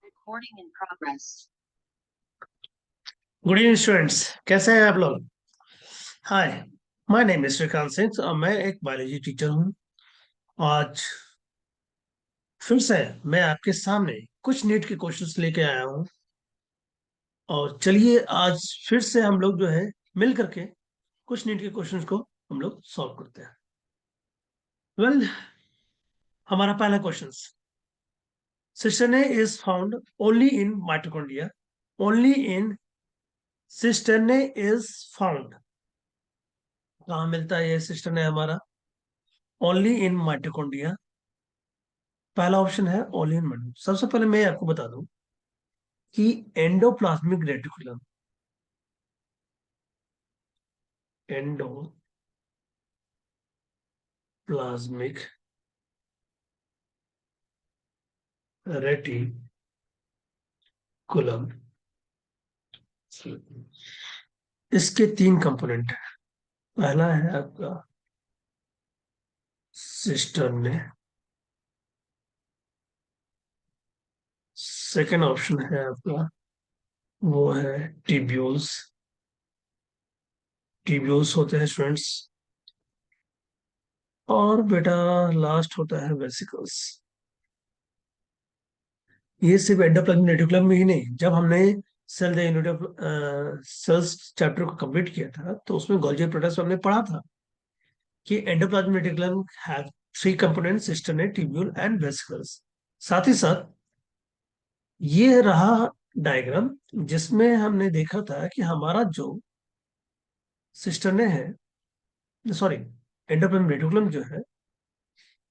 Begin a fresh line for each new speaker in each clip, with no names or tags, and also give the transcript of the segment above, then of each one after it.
Recording in progress.
Good evening students, कैसे हैं आप लोग? Hi, my name is Shrikant Singh और मैं एक बायोलॉजी टीचर हूँ। आज फिर से मैं आपके सामने कुछ नीट के क्वेश्चंस लेके आया हूँ। और चलिए आज फिर से हम लोग जो है मिल करके कुछ नीट के क्वेश्चंस को हम लोग सॉल्व करते हैं। वेल, हमारा पहला question, cisternae is found only in mitochondria. Only in cisternae is found, कहाँ मिलता है ये सिस्टर्ने हमारा? Only in mitochondria. पहला ऑप्शन है ओनली इन माइटोकॉन्ड्रिया। सबसे पहले मैं आपको बता दूं कि एंडोप्लाज्मिक रेटिकुलम, एंडोप्लाज्मिक रेटिकुलम, इसके तीन कंपोनेंट है। पहला है आपका सिस्टर्ने, सेकेंड ऑप्शन है आपका वो है टिब्यूल्स। टिब्यूल्स होते हैं स्टूडेंट्स, और बेटा लास्ट होता है वेसिकल्स। ये सिर्फ एंडोप्लाज्मिक रेटिकुलम में ही नहीं, जब हमने cell the unit of cells chapter को कंप्लीट किया था तो उसमें गोल्जी प्रोडक्ट्स हमने पढ़ा था कि endoplasmic reticulum have three component, cisternae, tubule and vesicles. साथ ही साथ ये रहा डायग्राम जिसमें हमने देखा था कि हमारा जो सिस्टर्ने है, सॉरी, एंडोप्लाज्मिक रेटिकुलम जो है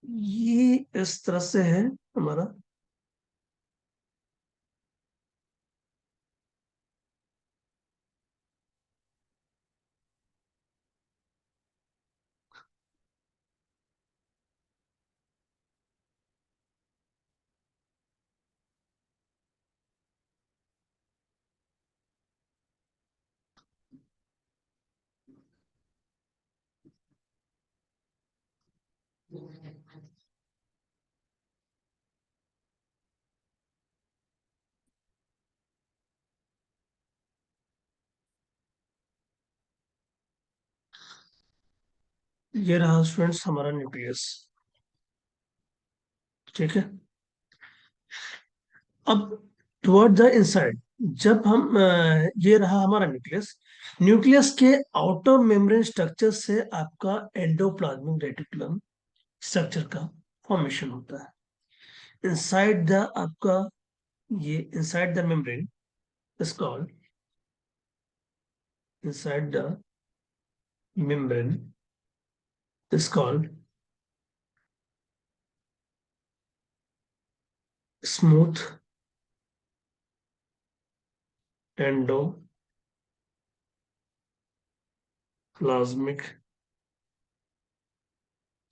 ये इस तरह से है हमारा। ये रहा स्टूडेंट्स हमारा न्यूक्लियस। ठीक है, अब टुवर्ड द इनसाइड, जब हम ये रहा हमारा न्यूक्लियस। न्यूक्लियस के आउटर मेम्ब्रेन स्ट्रक्चर से आपका एंडोप्लाज्मिक रेटिकुलम स्ट्रक्चर का फॉर्मेशन होता है। इनसाइड द आपका, ये inside the membrane is called, inside the membrane is called smooth endoplasmic,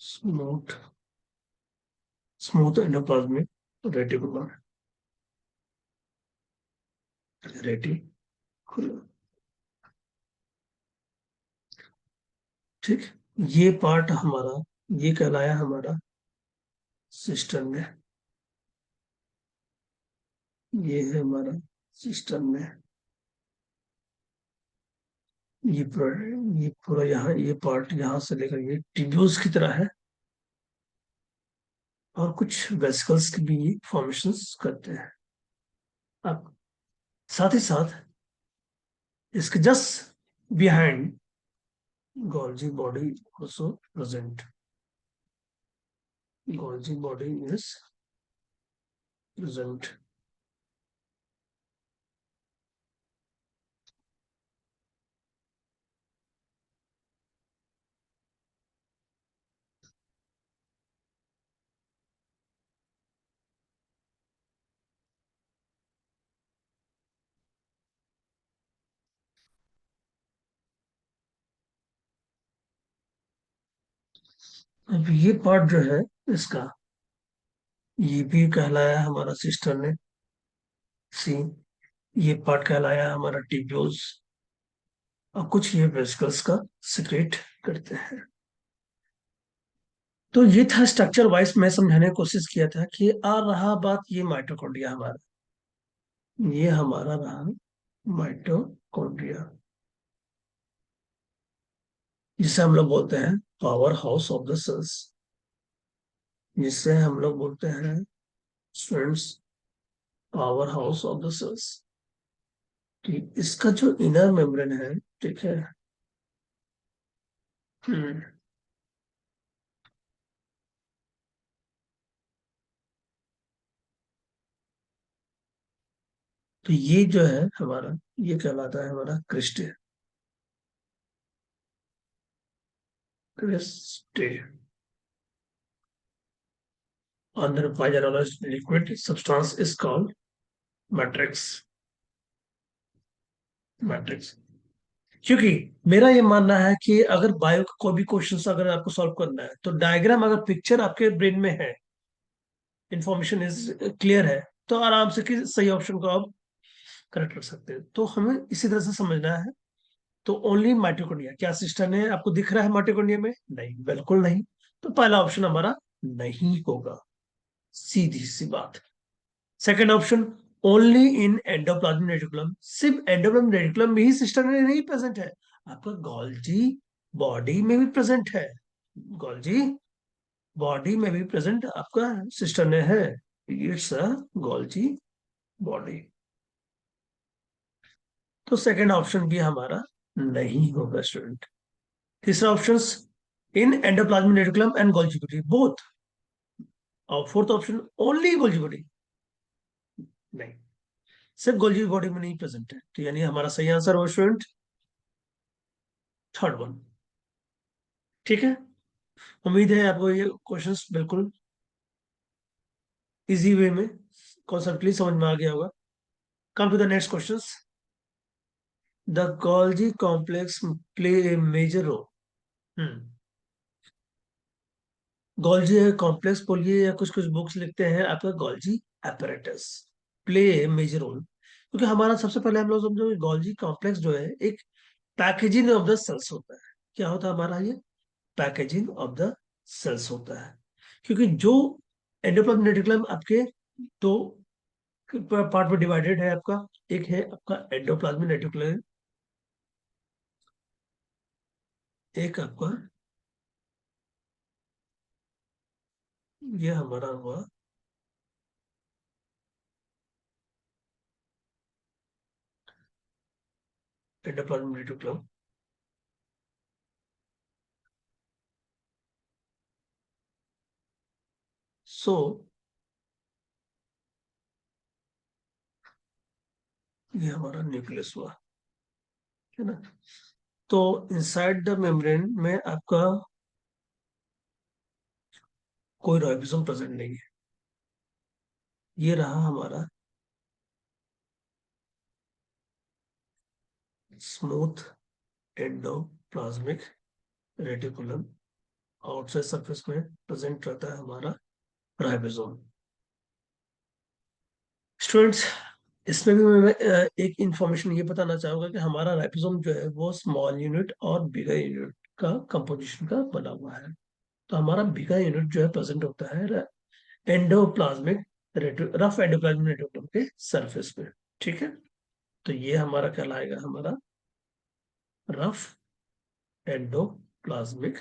smooth smooth endoplasmic reticulum, reticulum. ठीक, ये पार्ट हमारा, ये कहलाया हमारा सिस्टम में, ये है हमारा सिस्टम में। ये पूरा यहाँ, ये पार्ट यहाँ से लेकर ये टिब्यूल्स की तरह है, और कुछ वेसिकल्स की भी फॉर्मेशंस करते हैं। अब साथ ही साथ इसके just behind Golgi body also present, Golgi body is present। अब ये पार्ट जो है इसका, ये भी कहलाया हमारा सिस्टर ने सी, ये पार्ट कहलाया हमारा टिब्यूल्स, और कुछ ये वेसिकल्स का सिक्रेट करते हैं। तो ये था स्ट्रक्चर वाइज, मैं समझाने की कोशिश किया था कि आ रहा बात ये माइटोकॉन्ड्रिया हमारा। ये हमारा रहा माइटोकॉन्ड्रिया, जिसे हम लोग बोलते हैं power house of the cells, जिससे हम लोग बोलते हैं students power house of the cells. कि इसका जो इनर मेम्ब्रेन है, ठीक है। हम्म, तो ये जो है हमारा, ये कहलाता है हमारा क्रिस्टे, क्रिस्टे। अंदर पाया जाने वाला liquid substance is called matrix, matrix. क्योंकि मेरा ये मानना है कि अगर बायो का कोई भी क्वेश्चन अगर आपको सॉल्व करना है, तो डायग्राम अगर पिक्चर आपके ब्रेन में है, इंफॉर्मेशन इज क्लियर है, तो आराम से कि सही ऑप्शन को आप करेक्ट कर सकते हैं। तो हमें इसी तरह से समझना है। तो ओनली माइटोकॉन्ड्रिया, क्या सिस्टम है आपको दिख रहा है माइटोकॉन्ड्रिया में? नहीं, बिल्कुल नहीं। तो पहला ऑप्शन हमारा नहीं होगा, सीधी सी बात। Second option, only in endoplasmic reticulum, सिर्फ एंडोप्लाज्मिक रेटिकुलम में ही सिस्टम नहीं प्रेजेंट है, आपका गोल्जी बॉडी में भी प्रेजेंट है। गोल्जी बॉडी में भी प्रेजेंट आपका सिस्टम में है। It's a Golgi body. तो सेकंड ऑप्शन भी हमारा नहीं होगा स्टूडेंट। तीसरा option, in endoplasmic reticulum and Golgi body both. और fourth option, only Golgi body, नहीं, सिर्फ गोल्जी बॉडी में नहीं प्रेजेंट है। तो यानी हमारा सही आंसर हो स्टूडेंट थर्ड वन। ठीक है। उम्मीद है आपको ये क्वेश्चंस बिल्कुल इजी वे में कॉन्सेप्टली समझ में आ गया होगा। Come to the next questions. The Golgi complex play a major role. Hmm, Golgi complex बोलिए या कुछ कुछ बुक्स लिखते हैं आपका Golgi apparatus play a major role. क्योंकि हमारा सबसे पहले हम लोग समझो गोल्जी कॉम्प्लेक्स जो है एक पैकेजिंग ऑफ द सेल्स होता है। क्या होता है हमारा ये? पैकेजिंग ऑफ द सेल्स होता है। क्योंकि जो एंडोप्लाज्मिक रेटिकुलम आपके दो पार्ट में डिवाइडेड है आपका। एक है आपका एंडोप्लाज्मिक रेटिकुलम, एक आपका ये हमारा हुआ एंडोप्लाज्मिक रेटिकुलम। सो ये हमारा न्यूक्लियस हुआ, है ना। तो इनसाइड द मेम्ब्रेन में आपका कोई राइबोसोम प्रेजेंट नहीं है। ये रहा हमारा smooth endoplasmic reticulum. Outside surface में प्रेजेंट रहता है हमारा राइबोसोम। स्टूडेंट्स, इसमें भी मैं एक इंफॉर्मेशन ये बताना चाहूंगा कि हमारा राइबोसोम जो है वो स्मॉल यूनिट और बिगर यूनिट का कंपोजिशन का बना हुआ है। तो हमारा बिगर यूनिट जो है प्रेजेंट होता है एंडोप्लाज्मिक रफ एंडोप्लाज्मिक रेटिकुलम के सरफेस पे। ठीक है। तो ये हमारा कहलाएगा हमारा रफ एंडोप्लाज्मिक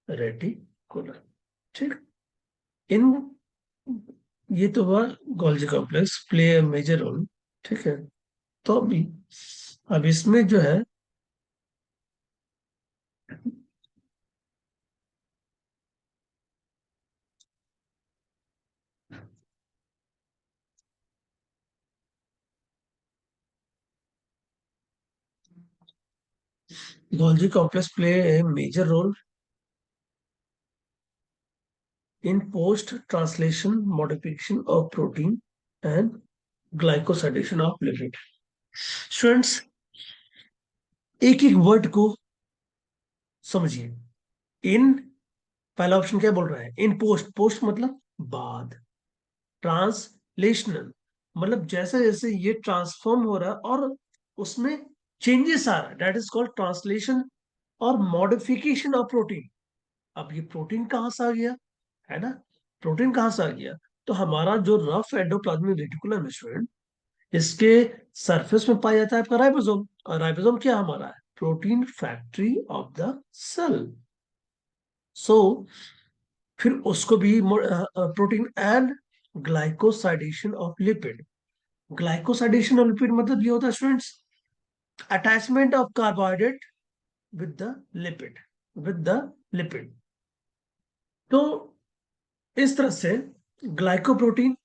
रेटिकुलम। ठीक। इन ये तो हुआ Golgi complex play major role. ठीक है। तो अभी अब इसमें जो है Golgi complex play a major role in post translation modification of protein and glycosidation of lipid. Students, एक एक वर्ड को समझिए। इन, पहला ऑप्शन क्या बोल रहा है? इन पोस्ट, पोस्ट मतलब बाद। ट्रांसलेशनल मतलब जैसे जैसे ये ट्रांसफॉर्म हो रहा है और उसमें चेंजेस आ रहा है, दैट इज कॉल्ड ट्रांसलेशन और मॉडिफिकेशन ऑफ प्रोटीन। अब ये प्रोटीन कहां से आ गया, है ना? प्रोटीन कहां से आ गया? तो हमारा जो रफ एंडोप्लाज्मिक रेटिकुलम है स्टूडेंट, इसके सरफेस में पाया जाता है आपका राइबोसोम, और राइबोसोम क्या हमारा है? Protein factory of the cell. So फिर उसको भी protein and glycosidation of lipid. Glycosidation of lipid मतलब ये होता है students, attachment of carbohydrate with the lipid, with the lipid. तो इस तरह से ग्लाइकोप्रोटीन,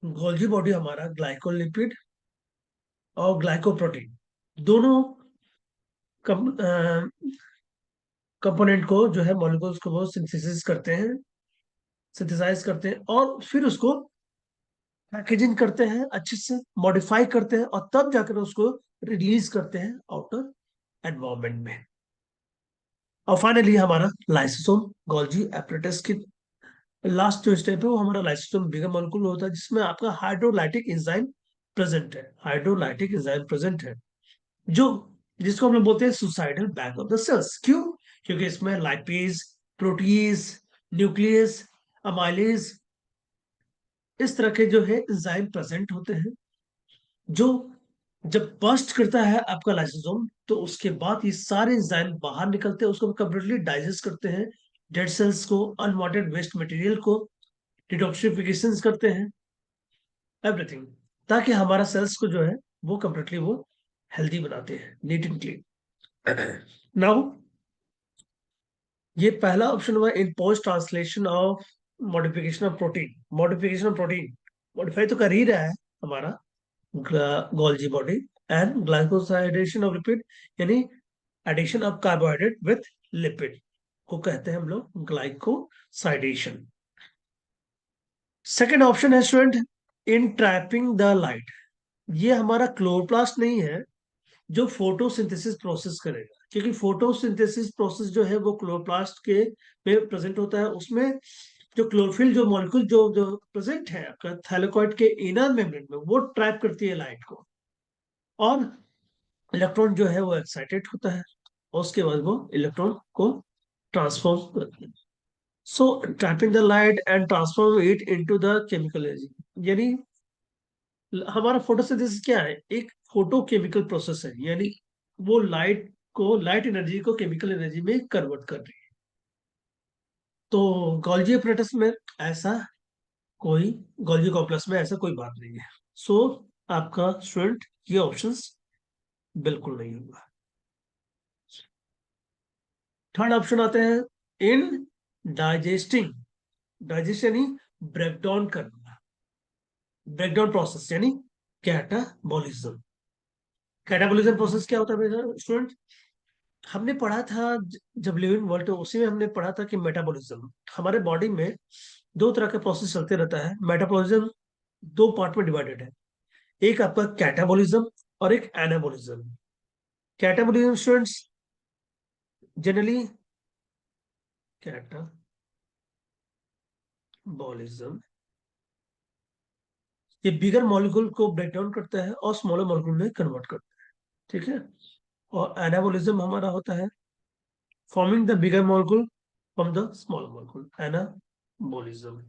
गोल्गी बॉडी हमारा ग्लाइकोलिपिड और ग्लाइकोप्रोटीन दोनों कंपोनेंट को जो है मॉलिक्यूल्स को वो सिंथेसिस करते हैं, सिंथेसाइज करते हैं, और फिर उसको पैकेजिंग करते हैं, अच्छे से मॉडिफाई करते हैं, और तब जाकर उसको रिलीज करते हैं आउटर एनवायरमेंट में। और फाइनली हमारा लाइसोसोम, गोल्जी एपरेटस की लास्ट जो स्टेप है वो हमारा लाइसोसोम बिगर मॉलिक्यूल होता है, जिसमें आपका हाइड्रोलाइटिक एंजाइम प्रेजेंट है, हाइड्रोलाइटिक एंजाइम प्रेजेंट है, जो जिसको हम लोग बोलते हैं suicidal bag of the cells. क्यों? क्योंकि इसमें लाइपेज, प्रोटीज, न्यूक्लियस, अमाइलेज, इस तरह के जो है एंजाइम प्रेजेंट होते हैं, जो जब बर्स्ट करता है आपका लाइसोसोम, तो उसके बाद ये सारे एंजाइम बाहर निकलते हैं, उसको कंप्लीटली डाइजेस्ट करते हैं, डेड सेल्स को, अनवांटेड वेस्ट मटेरियल को डिटॉक्सिफिकेशन करते हैं, एवरीथिंग, ताकि हमारा सेल्स को जो है वो कंप्लीटली वो हेल्दी बनाते हैं, नीट एंड क्लीन। नाउ ये पहला ऑप्शन हुआ in post translation of modification of protein. Modification of protein modify तो कर ही रहा है हमारा Golgi body, and glycosidation of lipid, यानी addition of carbohydrate with lipid को कहते हैं हम लोग ग्लाइकोसाइडेशन। सेकेंड ऑप्शन है student in trapping the light. ये हमारा क्लोरोप्लास्ट नहीं है जो फोटोसिंथेसिस प्रोसेस करेगा, क्योंकि फोटोसिंथेसिस प्रोसेस जो है वो क्लोरोप्लास्ट के में प्रेजेंट होता है। उसमें जो क्लोरोफिल जो मॉलिक्यूल जो जो प्रेजेंट है आपका थैलेकॉइड के इनर मेम्ब्रेन में, वो ट्रैप करती है लाइट को, और इलेक्ट्रॉन जो है वो एक्साइटेड होता है, और उसके बाद वो इलेक्ट्रॉन को ट्रांसफॉर्म करती है। So trapping the light and transform it into the chemical energy, यानी हमारा फोटोसिंथेसिस क्या है? एक फोटो केमिकल प्रोसेस है, यानी वो लाइट एनर्जी को केमिकल एनर्जी में कन्वर्ट कर रही है। तो गोल्जी अपरेटस में ऐसा कोई, गोल्जी कॉम्प्लेक्स में ऐसा कोई बात नहीं है। सो आपका स्टूडेंट ये ऑप्शंस बिल्कुल नहीं होगा। थर्ड ऑप्शन आते हैं इन डाइजेस्टिंग, डाइजेस्ट यानी ब्रेकडाउन करना, ब्रेकडाउन प्रोसेस यानी कैटाबॉलिज्म। कैटाबॉलिज्म प्रोसेस क्या होता है मेरा स्टूडेंट? हमने पढ़ा था जब लिविंग वर्ल्ड, तो उसी में हमने पढ़ा था कि मेटाबॉलिज्म हमारे बॉडी में दो तरह का प्रोसेस चलते रहता है। मेटाबॉलिज्म दो पार्ट में डिवाइडेड है, एक आपका कैटाबॉलिज्म और एक anabolism. Catabolism students generally, catabolism ये बिगर मॉलिक्यूल को ब्रेक डाउन करता है और स्मॉलर मॉलिक्यूल में कन्वर्ट करता है, ठीक है। और एनाबॉलिज्म हमारा होता है forming the bigger molecule from the smaller molecule, anabolism.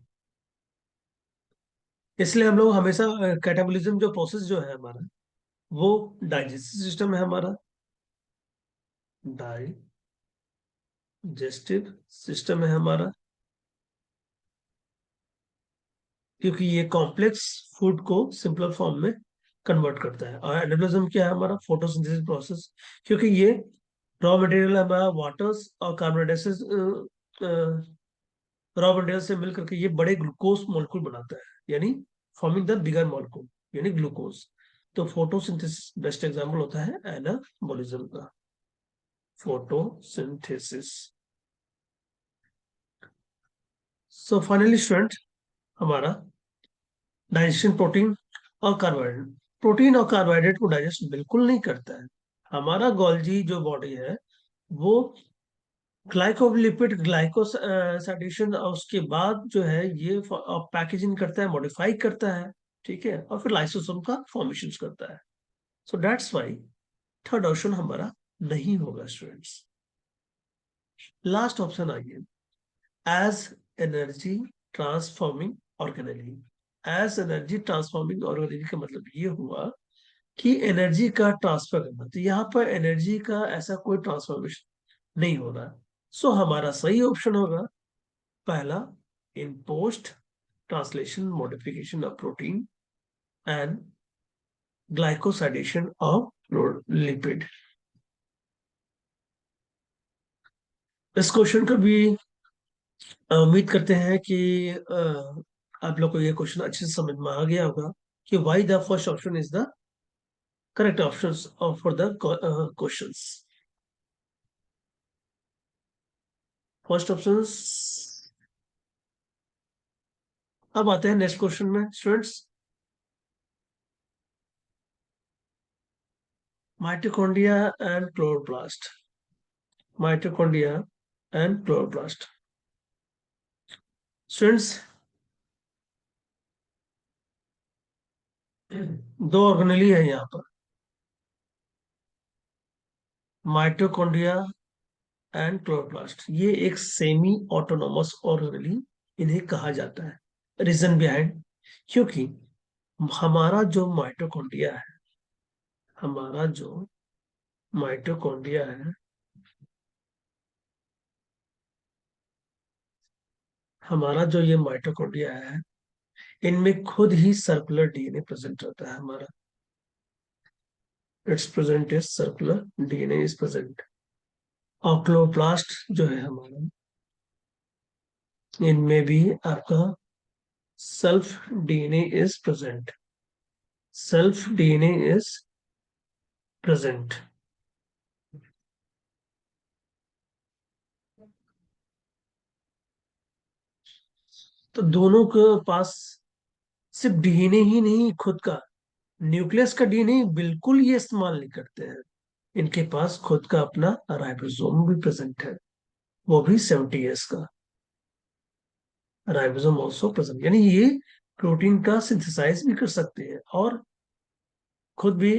इसलिए हम लोग हमेशा कैटाबॉलिज्म जो प्रोसेस जो है हमारा, वो डाइजेस्टिव सिस्टम है हमारा, डाइजेस्टिव सिस्टम है हमारा, क्योंकि ये कॉम्प्लेक्स फूड को सिंपलर फॉर्म में कन्वर्ट करता है। और एनाबॉलिज्म क्या है हमारा? फोटोसिंथेसिस प्रोसेस, क्योंकि ये रॉ मटेरियल हमारा वाटर्स और कार्बन डाइऑक्साइड, रॉ मटेरियल से मिलकर के ये बड़े ग्लूकोज मॉलिक्यूल बनाता है, यानी फॉर्मिंग द बिगर मॉलिक्यूल यानी ग्लूकोज। तो फोटोसिंथेसिस बेस्ट एग्जांपल होता है एनाबॉलिज्म का, फोटोसिंथेसिस। सो फाइनली स्टूडेंट हमारा डाइजेशन प्रोटीन और कार्बोहाइड्रेट, प्रोटीन और कार्बोहाइड्रेट को डाइजेस्ट बिल्कुल नहीं करता है। हमारा गोल्जी जो बॉडी है वो ग्लाइकोलिपिड ग्लाइकोसाइडेशन और उसके बाद जो है ये पैकेजिंग करता है, मॉडिफाई करता है, ठीक है, और फिर लाइसोसोम का फॉर्मेशन करता है। So that's why third option हमारा नहीं होगा स्टूडेंट्स। लास्ट ऑप्शन आइए, as energy transforming organelle. As energy transforming organism का मतलब ये हुआ कि एनर्जी का ट्रांसफर करना। तो यहाँ पर एनर्जी का ऐसा कोई ट्रांसफॉर्मेशन नहीं हो रहा। सो हमारा सही ऑप्शन होगा पहला, in post translation modification of protein and glycosidation of lipid. इस क्वेश्चन को भी उम्मीद करते हैं कि आप लोग को ये क्वेश्चन अच्छे से समझ में आ गया होगा कि why the first option is the correct option for the questions. First option. अब आते हैं नेक्स्ट क्वेश्चन में students. Mitochondria and chloroplast. Mitochondria and chloroplast. Students, दो ऑर्गेनेली है यहाँ पर, माइटोकॉन्ड्रिया एंड क्लोरोप्लास्ट। ये एक सेमी ऑटोनोमस ऑर्गेनेली इन्हें कहा जाता है। रीजन बिहाइंड, क्योंकि हमारा जो माइटोकॉन्ड्रिया है, हमारा जो माइटोकॉन्ड्रिया है, हमारा जो ये माइटोकॉन्ड्रिया है, इनमें खुद ही सर्कुलर डीएनए प्रेजेंट रहता है हमारा। It's present is circular DNA is present. और क्लोरोप्लास्ट जो है हमारा, इनमें भी आपका self DNA is present. Self DNA is present. तो दोनों के पास सिर्फ डीएनए ही नहीं, खुद का न्यूक्लियस का डीएनए बिल्कुल ये इस्तेमाल नहीं करते हैं। इनके पास खुद का अपना राइबोसोम भी प्रेजेंट है, वो भी 70s का राइबोसोम ऑल्सो प्रेजेंट। यानी ये प्रोटीन का सिंथेसाइज भी कर सकते हैं और खुद भी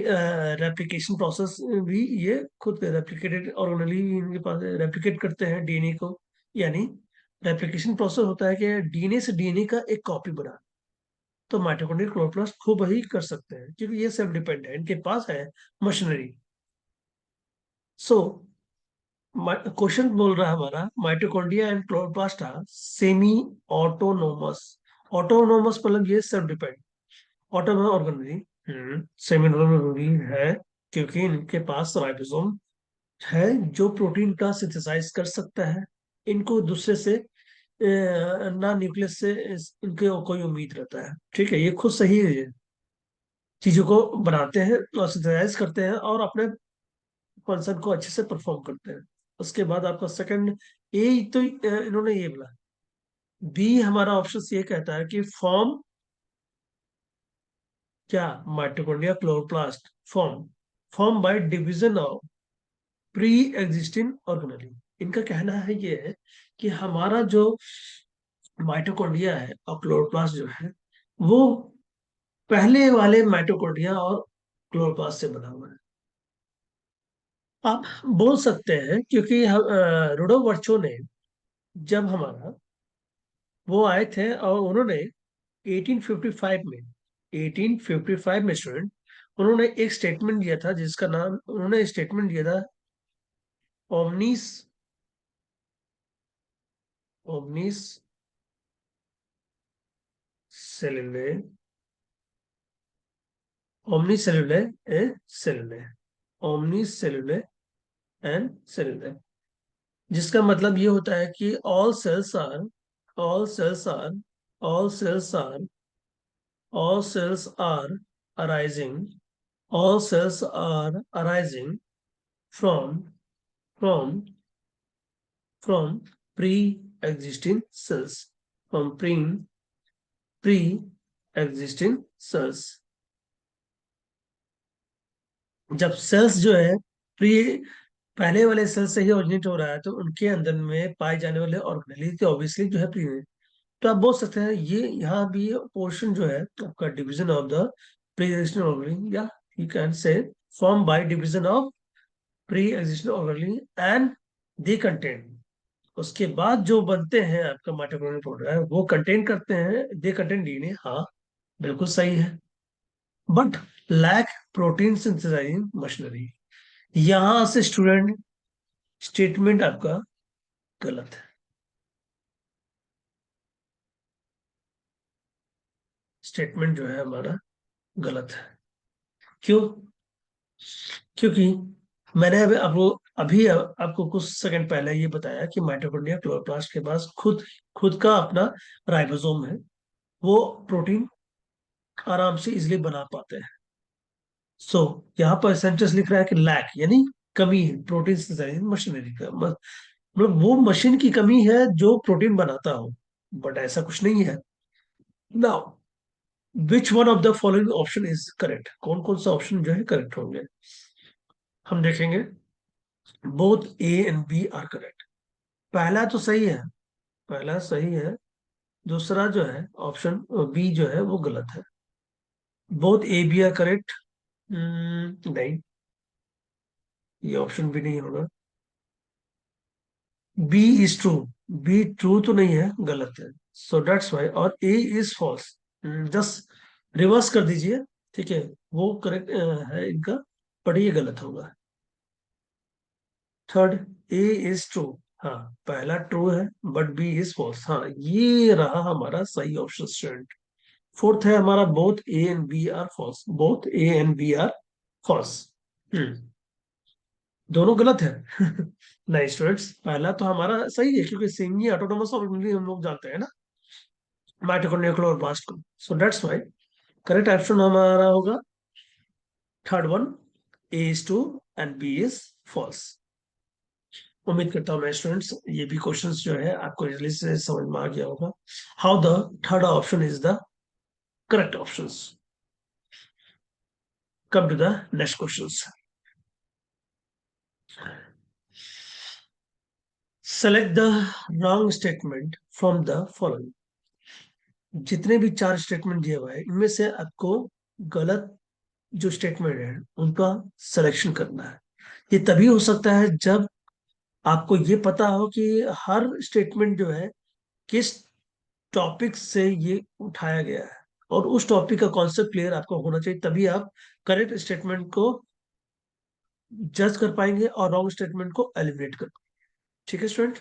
रेप्लिकेशन प्रोसेस भी ये खुद रेप्लिकेटेड ऑर्गेनेली इनके पास रेप्लिकेट करते हैं डीएनए को। यानी रेप्लिकेशन प्रोसेस होता है कि डीएनए से डीएनए का एक कॉपी बना। तो माइटोकॉन्ड्रियल क्लोरोप्लास्ट खूब ही कर सकते हैं क्योंकि ये सेल्फ डिपेंड है, इनके पास है मशीनरी। सो क्वेश्चन बोल रहा है हमारा, mitochondria and chloroplast are semi autonomous. Autonomous मतलब ये self depend. Autonomous organelle semi autonomous है क्योंकि इनके पास राइबोसोम है जो प्रोटीन का सिंथेसाइज कर सकता है। इनको दूसरे से ना न्यूक्लियस से इनके कोई उम्मीद रहता है। ठीक है, ये खुद सही है, चीजों को बनाते हैं और सिंथेसाइज करते हैं और अपने फंक्शन को अच्छे से परफॉर्म करते हैं। उसके बाद आपका सेकंड, ए तो इन्होंने ये बोला। बी हमारा ऑप्शन ये कहता है कि फॉर्म क्या, mitochondria chloroplast form form by division of pre existing organelle. इनका कहना है ये है कि हमारा जो माइटोकॉन्ड्रिया है और क्लोरोप्लास्ट जो है, वो पहले वाले माइटोकॉन्ड्रिया और क्लोरोप्लास्ट से बना हुआ है। आप बोल सकते हैं क्योंकि रूडो वर्चो ने जब हमारा वो आए थे और उन्होंने 1855 में 1855 में स्टूडेंट, उन्होंने एक स्टेटमेंट दिया था जिसका नाम, उन्होंने स्टेटमेंट दिया था ओमनिस ओमनिस सेलुले ओमनी सेलुले ए सेलुले ओमनी सेलुले एंड सेलुले, जिसका मतलब ये होता है कि all cells are all cells are all cells are arising all cells are arising from from from pre-existing cells from pre-existing cells। जब सेल्स जो है प्री पहले वाले सेल से ही ओरिजिनेट हो रहा है तो उनके अंदर में पाए जाने वाले ऑर्गेनेली तो ऑब्वियसली जो है प्री। तो आप बोल सकते हैं ये यहाँ भी पोर्शन जो है आपका division of the pre existing organelle, या you can say form by division of pre existing organelle and they contain. उसके बाद जो बनते हैं आपका माइटोकॉन्ड्रियल प्रोटीन है वो कंटेन करते हैं, दे कंटेन डीएनए। हाँ, बिल्कुल सही है, but lack protein synthesizing machinery. यहां से स्टूडेंट स्टेटमेंट आपका गलत है। स्टेटमेंट जो है हमारा गलत है। क्यों? क्योंकि मैंने आपको कुछ सेकंड पहले ये बताया कि माइटोकॉन्ड्रिया क्लोरोप्लास्ट के पास खुद खुद का अपना राइबोसोम है। वो प्रोटीन आराम से इजिली बना पाते हैं। सो यहाँ पर सेंटेंस लिख रहा है कि लैक यानी कमी है प्रोटीन सिंथेसाइजिंग मशीनरी का, मतलब वो मशीन की कमी है जो प्रोटीन बनाता हो, बट ऐसा कुछ नहीं है। Now which one of the following option is correct? कौन कौन सा ऑप्शन जो है करेक्ट होंगे, हम देखेंगे। Both A and B are correct. पहला तो सही है, पहला सही है। दूसरा जो है ऑप्शन बी जो है वो गलत है। Both A B are correct, नहीं, ये ऑप्शन भी नहीं होगा। B is true, B true तो नहीं है, गलत है। सो दैट्स वाई, और A is false. Just reverse कर दीजिए, ठीक है। वो करेक्ट है इनका, पर ये गलत होगा। Third, A is true. हाँ, पहला ट्रू है, बट बी इज फॉल्स। हाँ, ये रहा हमारा सही ऑप्शन स्टूडेंट। फोर्थ है हमारा both A and B are false, both A and B are false. हम्म दोनों गलत है। नहीं स्टूडेंट्स, पहला तो हमारा सही है, क्योंकि सेमी ऑटोनोमस ऑर्गेनिज्म हम लोग जानते हैं ना, माइटोकॉन्ड्रिया क्लोरोप्लास्ट को। So that's why correct option हमारा होगा third one, A is true and B is false. उम्मीद करता हूँ मैं स्टूडेंट्स ये भी क्वेश्चंस जो है आपको इजली से समझ में आ गया होगा। How the third option is the correct options. Come to the next questions. Select the wrong statement from the following. जितने भी चार स्टेटमेंट दिए हुए हैं इनमें से आपको गलत जो स्टेटमेंट है उनका सिलेक्शन करना है। ये तभी हो सकता है जब आपको ये पता हो कि हर स्टेटमेंट जो है किस टॉपिक से ये उठाया गया है, और उस टॉपिक का कॉन्सेप्ट क्लियर आपको होना चाहिए, तभी आप करेक्ट स्टेटमेंट को जज कर पाएंगे और रॉन्ग स्टेटमेंट को एलिमिनेट कर पाएंगे। ठीक है स्टूडेंट,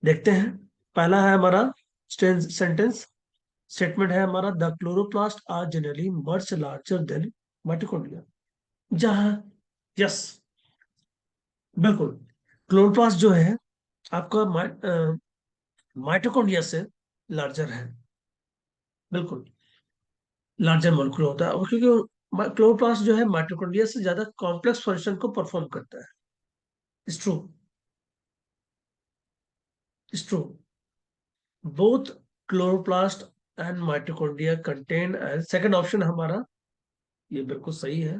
देखते हैं। पहला है हमारा सेंटेंस, स्टेटमेंट है हमारा, the chloroplast are generally much larger than mitochondria. जहां यस, बिल्कुल, क्लोरोप्लास्ट जो है आपका माइटोकॉन्ड्रिया से लार्जर है। बिल्कुल लार्जर मॉलिक्यूल होता है, और क्योंकि क्लोरोप्लास्ट जो है माइटोकॉन्ड्रिया से ज्यादा कॉम्प्लेक्स फंक्शन को परफॉर्म करता है। It's true, it's true. Both chloroplast and mitochondria contain and, second option हमारा ये बिल्कुल सही है।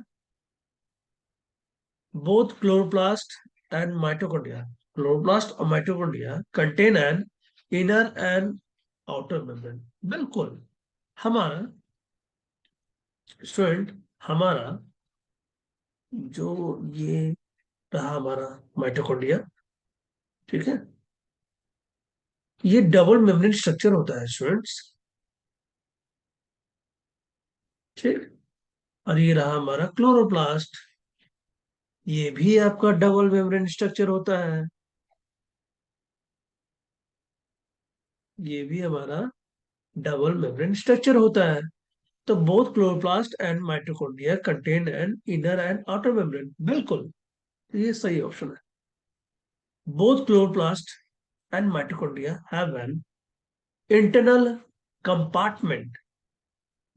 Both chloroplast and mitochondria, chloroplast और mitochondria contain an inner and outer membrane. बिल्कुल, हमारा स्टूडेंट, हमारा जो ये रहा हमारा माइटोकॉन्ड्रिया, ठीक है, ये डबल मेम्ब्रेन स्ट्रक्चर होता है स्टूडेंट्स, ठीक। और ये रहा हमारा क्लोरोप्लास्ट, ये भी आपका डबल मेम्ब्रेन स्ट्रक्चर होता है। ये भी हमारा डबल मेम्ब्रेन स्ट्रक्चर होता है। तो both chloroplast and mitochondria contain an inner and outer membrane. बिल्कुल, ये सही ऑप्शन है। Both chloroplast and mitochondria have an internal compartment,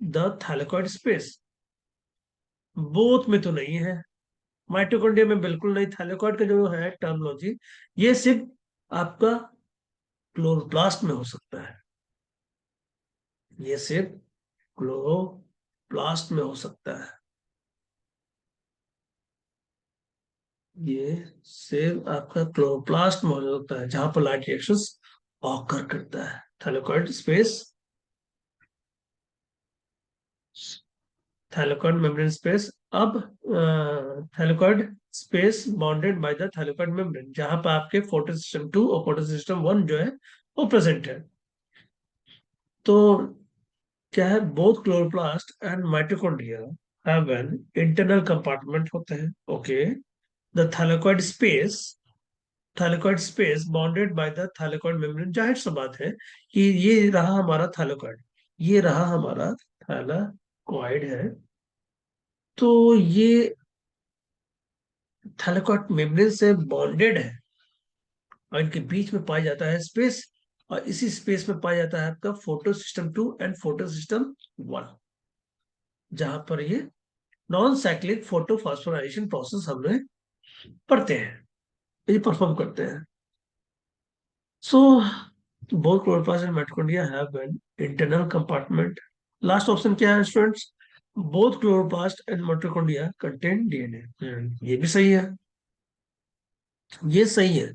the thylakoid space. Both में तो नहीं है, माइटोकॉन्ड्रिया में बिल्कुल नहीं। थैलेकॉइड का जो है टर्मिनोलॉजी, ये सिर्फ आपका क्लोरोप्लास्ट में हो सकता है, ये सिर्फ क्लोरोप्लास्ट में हो सकता है। ये सिर्फ आपका क्लोरोप्लास्ट में होता है जहां पर लाइट रिएक्शंस ऑकर करता है। Thylakoid space, thylakoid membrane space. अब thylakoid space bounded by the thylakoid membrane, जहां पर आपके फोटोसिस्टम 2 और फोटोसिस्टम 1 जो है वो प्रेजेंट है। तो क्या है, both chloroplast and mitochondria have an internal compartment होते हैं। Okay, the thylakoid space bounded by the thylakoid membrane. जाहिर सी बात है कि ये रहा हमारा थैलेकॉइड, ये रहा हमारा थैलेकॉइड है। तो ये थैलेकॉइड मेम्ब्रेन से बॉन्डेड है और इनके बीच में पाया जाता है स्पेस, और इसी स्पेस में पाया जाता है आपका photo system 2 and photo system 1, जहां पर ये non cyclic photo phosphorylation process हम लोग पढ़ते हैं, ये परफॉर्म करते हैं। So both chloroplast and mitochondria have an internal compartment. Last option क्या है students? Both chloroplast and mitochondria contain DNA. ये भी सही है, ये सही है।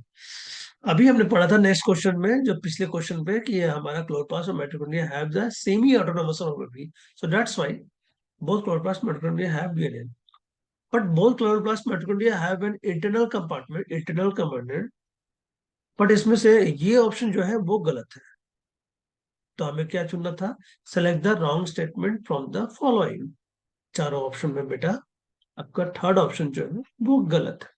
अभी हमने पढ़ा था नेक्स्ट क्वेश्चन में, जो पिछले क्वेश्चन पे, कि हमारा क्लोरोप्लास्ट और mitochondria have the semi autonomous organelle, so that's why both chloroplast mitochondria have DNA. But both chloroplast mitochondria have an internal compartment. But इसमें से ये ऑप्शन जो है वो गलत है, तो हमें क्या चुनना था? Select the wrong statement from the following. चारों ऑप्शन में बेटा आपका थर्ड ऑप्शन जो है वो गलत है।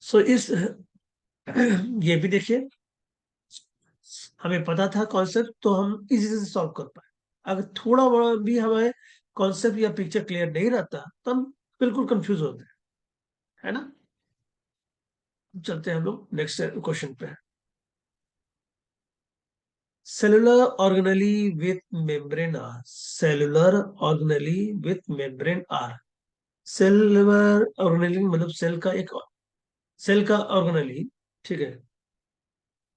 सो इस ये भी देखिए, हमें पता था कॉन्सेप्ट तो हम इजी से सॉल्व कर पाए। अगर थोड़ा बड़ा भी हमें कॉन्सेप्ट या पिक्चर क्लियर नहीं रहता तो हम बिल्कुल कंफ्यूज होते हैं, है ना। चलते हैं हम लोग नेक्स्ट क्वेश्चन पे। Cellular organelle with membrane are, cellular organelle with membrane are. Cellular organelle मतलब सेल का ऑर्गेनेली, ठीक है।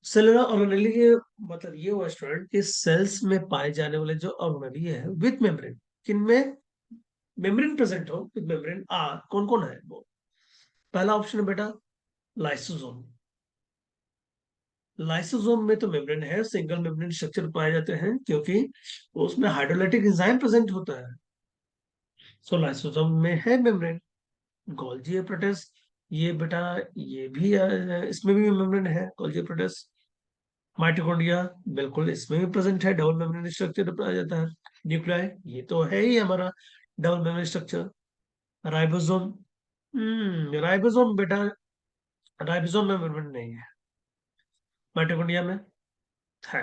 सेलुलर ऑर्गेनेली के मतलब ये हुआ स्टूडेंट कि सेल्स में पाए जाने वाले जो ऑर्गेनेली है विथ मेम्ब्रेन, किनमें मेम्ब्रेन प्रेजेंट हो, विथ मेम्ब्रेन आर, कौन कौन है वो? पहला ऑप्शन है बेटा लाइसोसोम। लाइसोसोम में तो मेम्ब्रेन है, सिंगल मेम्ब्रेन स्ट्रक्चर पाए जाते हैं क्योंकि उसमें हाइड्रोलाइटिक एंजाइम प्रेजेंट होता है। सो लाइसोसोम में है मेम्ब्रेन। गोल्जी एप्रेटस, ये बेटा ये भी इसमें भी मेम्ब्रेन है, गोल्जी एप्रेटस। माइटोकॉन्ड्रिया, बिल्कुल इसमें भी प्रेजेंट है, डबल मेम्ब्रेन स्ट्रक्चर पाया जाता है। न्यूक्लियाई, ये तो है ही हमारा double membrane structure. Ribosome, ribosome बेटा, राइबोसोम में मेम्ब्रेन नहीं है, माइटोकॉन्ड्रिया में है।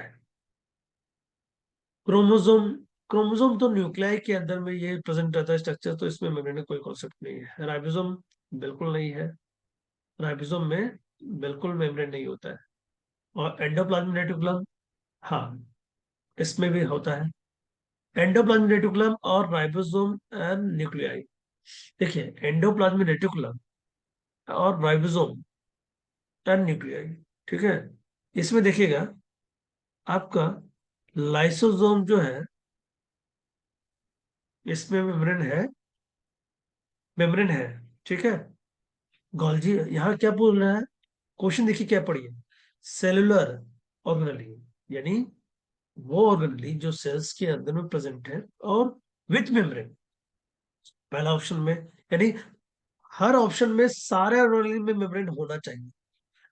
क्रोमोसोम, क्रोमोसोम तो न्यूक्लियाई के अंदर में ये प्रेजेंट रहता है स्ट्रक्चर, तो इसमें मेम्ब्रेन का कोई कॉन्सेप्ट नहीं है। राइबोसोम बिल्कुल नहीं है, राइबोसोम में बिल्कुल मेम्ब्रेन नहीं होता है। और एंडोप्लाज्मिक रेटिकुलम, हाँ इसमें भी होता है। एंडोप्लाज्मिक रेटिकुलम और राइबोसोम एंड न्यूक्लियाई। देखिए एंडोप्लाज्मिक रेटिकुलम और राइबोसोम एंड न्यूक्लियाई, ठीक है। इसमें देखिएगा आपका लाइसोसोम जो है इसमें मेम्ब्रेन है, मेम्ब्रेन है, ठीक है। गॉल्जी यहाँ क्या बोल रहा है, क्वेश्चन देखिए क्या पढ़िए। सेलुलर ऑर्गेनेली, यानी वो ऑर्गेनेली जो सेल्स के अंदर में प्रेजेंट है और विथ मेम्ब्रेन, पहला ऑप्शन में, यानी हर ऑप्शन में सारे ऑर्गेनेली में मेम्ब्रेन होना चाहिए।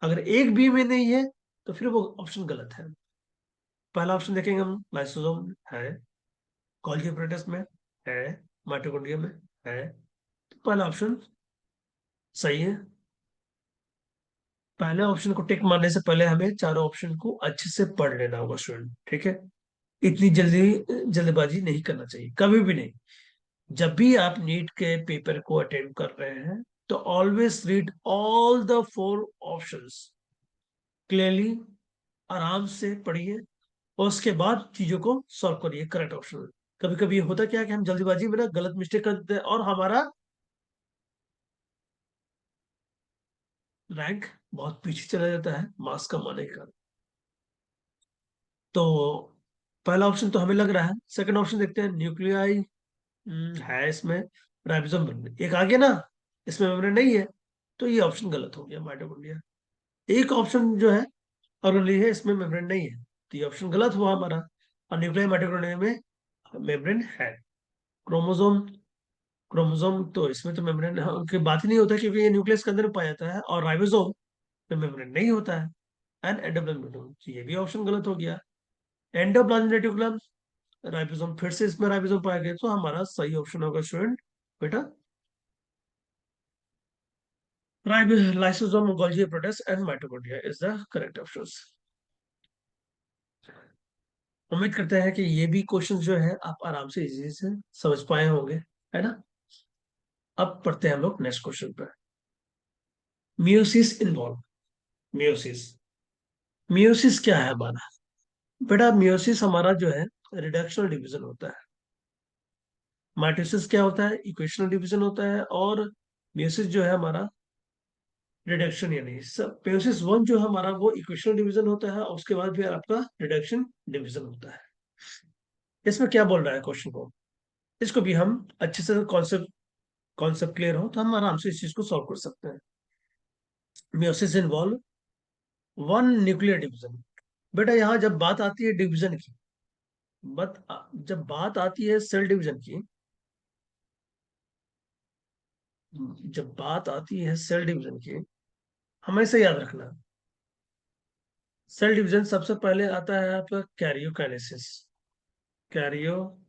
अगर एक भी में नहीं है तो फिर वो ऑप्शन गलत है। पहला ऑप्शन देखेंगे हम, लाइसोसोम है, गोल्गी एपरेटस में है, माइटोकॉन्ड्रिया में है, तो पहला ऑप्शन सही है। पहले ऑप्शन को टिक मारने से पहले हमें चारों ऑप्शन को अच्छे से पढ़ लेना होगा स्टूडेंट, ठीक है। इतनी जल्दबाजी नहीं करना चाहिए कभी भी नहीं। जब भी आप नीट के पेपर को अटेम्प्ट कर रहे हैं तो always read all the four options clearly, आराम से पढ़िए और उसके बाद चीजों को सॉल्व करिए करेक्ट ऑप्शन। कभी कभी होता क्या है कि हम जल्दबाजी में ना गलत मिस्टेक कर देते हैं और हमारा रैंक बहुत पीछे चला जाता है मार्क्स कम आने का। तो पहला ऑप्शन तो हमें लग रहा है, सेकंड ऑप्शन देखते हैं, न्यूक्लियाई है इसमें, राइबोसोम एक आ गया ना, इसमें मेम्ब्रेन नहीं है, तो ये ऑप्शन गलत हो गया माइटोकॉन्ड्रिया। एक ऑप्शन जो है ऑर्गेनेली है, इसमें मेम्ब्रेन नहीं है, तो ये ऑप्शन गलत हुआ हमारा। और न्यूक्लियाई माइटोकॉन्ड्रिया में मेम्ब्रेन है। क्रोमोसोम, क्रोमोसोम तो इसमें तो मेम्ब्रेन की बात ही नहीं होता क्योंकि ये न्यूक्लियस के अंदर पाया जाता है, और राइबोसोम में मेम्ब्रेन नहीं होता है। एंड एंडोप्लाज्मिक रेटिकुलम, ये भी ऑप्शन गलत हो गया। एंडोप्लाज्मिक रेटिकुलम राइबोसोम, फिर से इसमें राइबोसोम पाया गया, तो हमारा सही ऑप्शन होगा स्टूडेंट बेटा lysosome, Golgi protist and mitochondria is the correct option. उम्मीद करते हैं कि ये भी क्वेश्चन जो है आप आराम से इजी से समझ पाए होंगे, है ना। अब पढ़ते हैं हम लोग नेक्स्ट क्वेश्चन पर। मियोसिस इन्वॉल्व, मियोसिस, मियोसिस क्या है हमारा बेटा? मियोसिस हमारा जो है रिडक्शनल डिवीजन होता है। माइटोसिस क्या होता है? इक्वेशनल डिवीजन होता है। और मियोसिस जो है हमारा रिडक्शन, यानी सब मियोसिस वन जो है हमारा वो इक्वेशनल डिवीजन होता है, और उसके बाद फिर आपका रिडक्शन डिवीजन होता है। इसमें क्या बोल रहा है क्वेश्चन को, इसको भी हम अच्छे से कॉन्सेप्ट कॉन्सेप्ट क्लियर हो तो हम आराम से इस चीज को सॉल्व कर सकते हैं। Meiosis involve one nuclear division. बेटा यहाँ जब बात आती है डिवीजन की, जब बात आती है सेल डिवीजन की, जब बात आती है सेल डिवीजन की, हमेशा याद रखना सेल डिवीजन सबसे पहले आता है आपका कैरियोकाइनेसिस, कैरियोकाइनेसिस।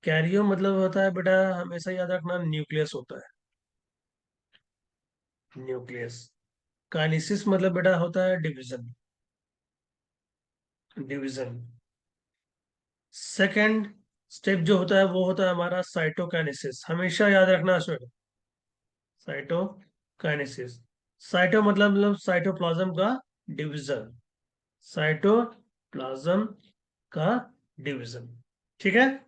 कैरियो मतलब होता है बेटा, हमेशा याद रखना न्यूक्लियस होता है, न्यूक्लियस। काइनेसिस मतलब बेटा होता है डिवीजन, डिवीजन। सेकंड स्टेप जो होता है वो होता है हमारा साइटोकाइनेसिस, हमेशा याद रखना स्टूडेंट, साइटोकाइनेसिस। साइटो मतलब साइटोप्लाज्म का डिवीजन, साइटोप्लाज्म का डिवीजन, ठीक है।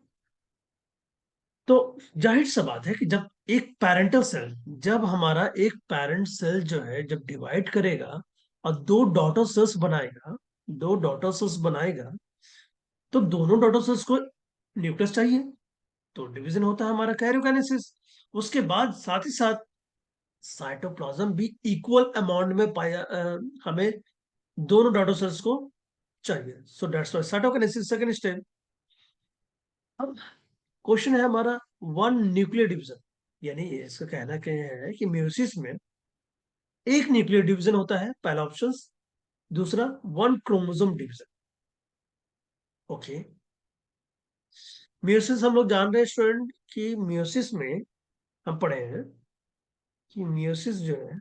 तो जाहिर सा बात है कि जब एक पैरेंटल सेल, जब हमारा एक पेरेंट सेल जो है जब डिवाइड करेगा और दो डॉटर सेल्स बनाएगा, दो डॉटर सेल्स बनाएगा, तो दोनों डॉटर सेल्स को न्यूक्लियस चाहिए, तो डिवीजन होता है हमारा कैरियोकाइनेसिस। उसके बाद साथ ही साथ साइटोप्लाज्म भी इक्वल अमाउंट में पाया, हमें दोनों डॉटर सेल्स को चाहिए, सो that's why cytokinesis second step. अब क्वेश्चन है हमारा वन न्यूक्लियर डिवीजन, यानी इसका कहना क्या है कि म्यूसिस में एक न्यूक्लियर डिवीजन होता है, पहला ऑप्शन। दूसरा one chromosome division. Okay, meiosis हम लोग जान रहे हैं स्टूडेंट कि म्यूसिस में हम पढ़े हैं कि म्यूसिस जो है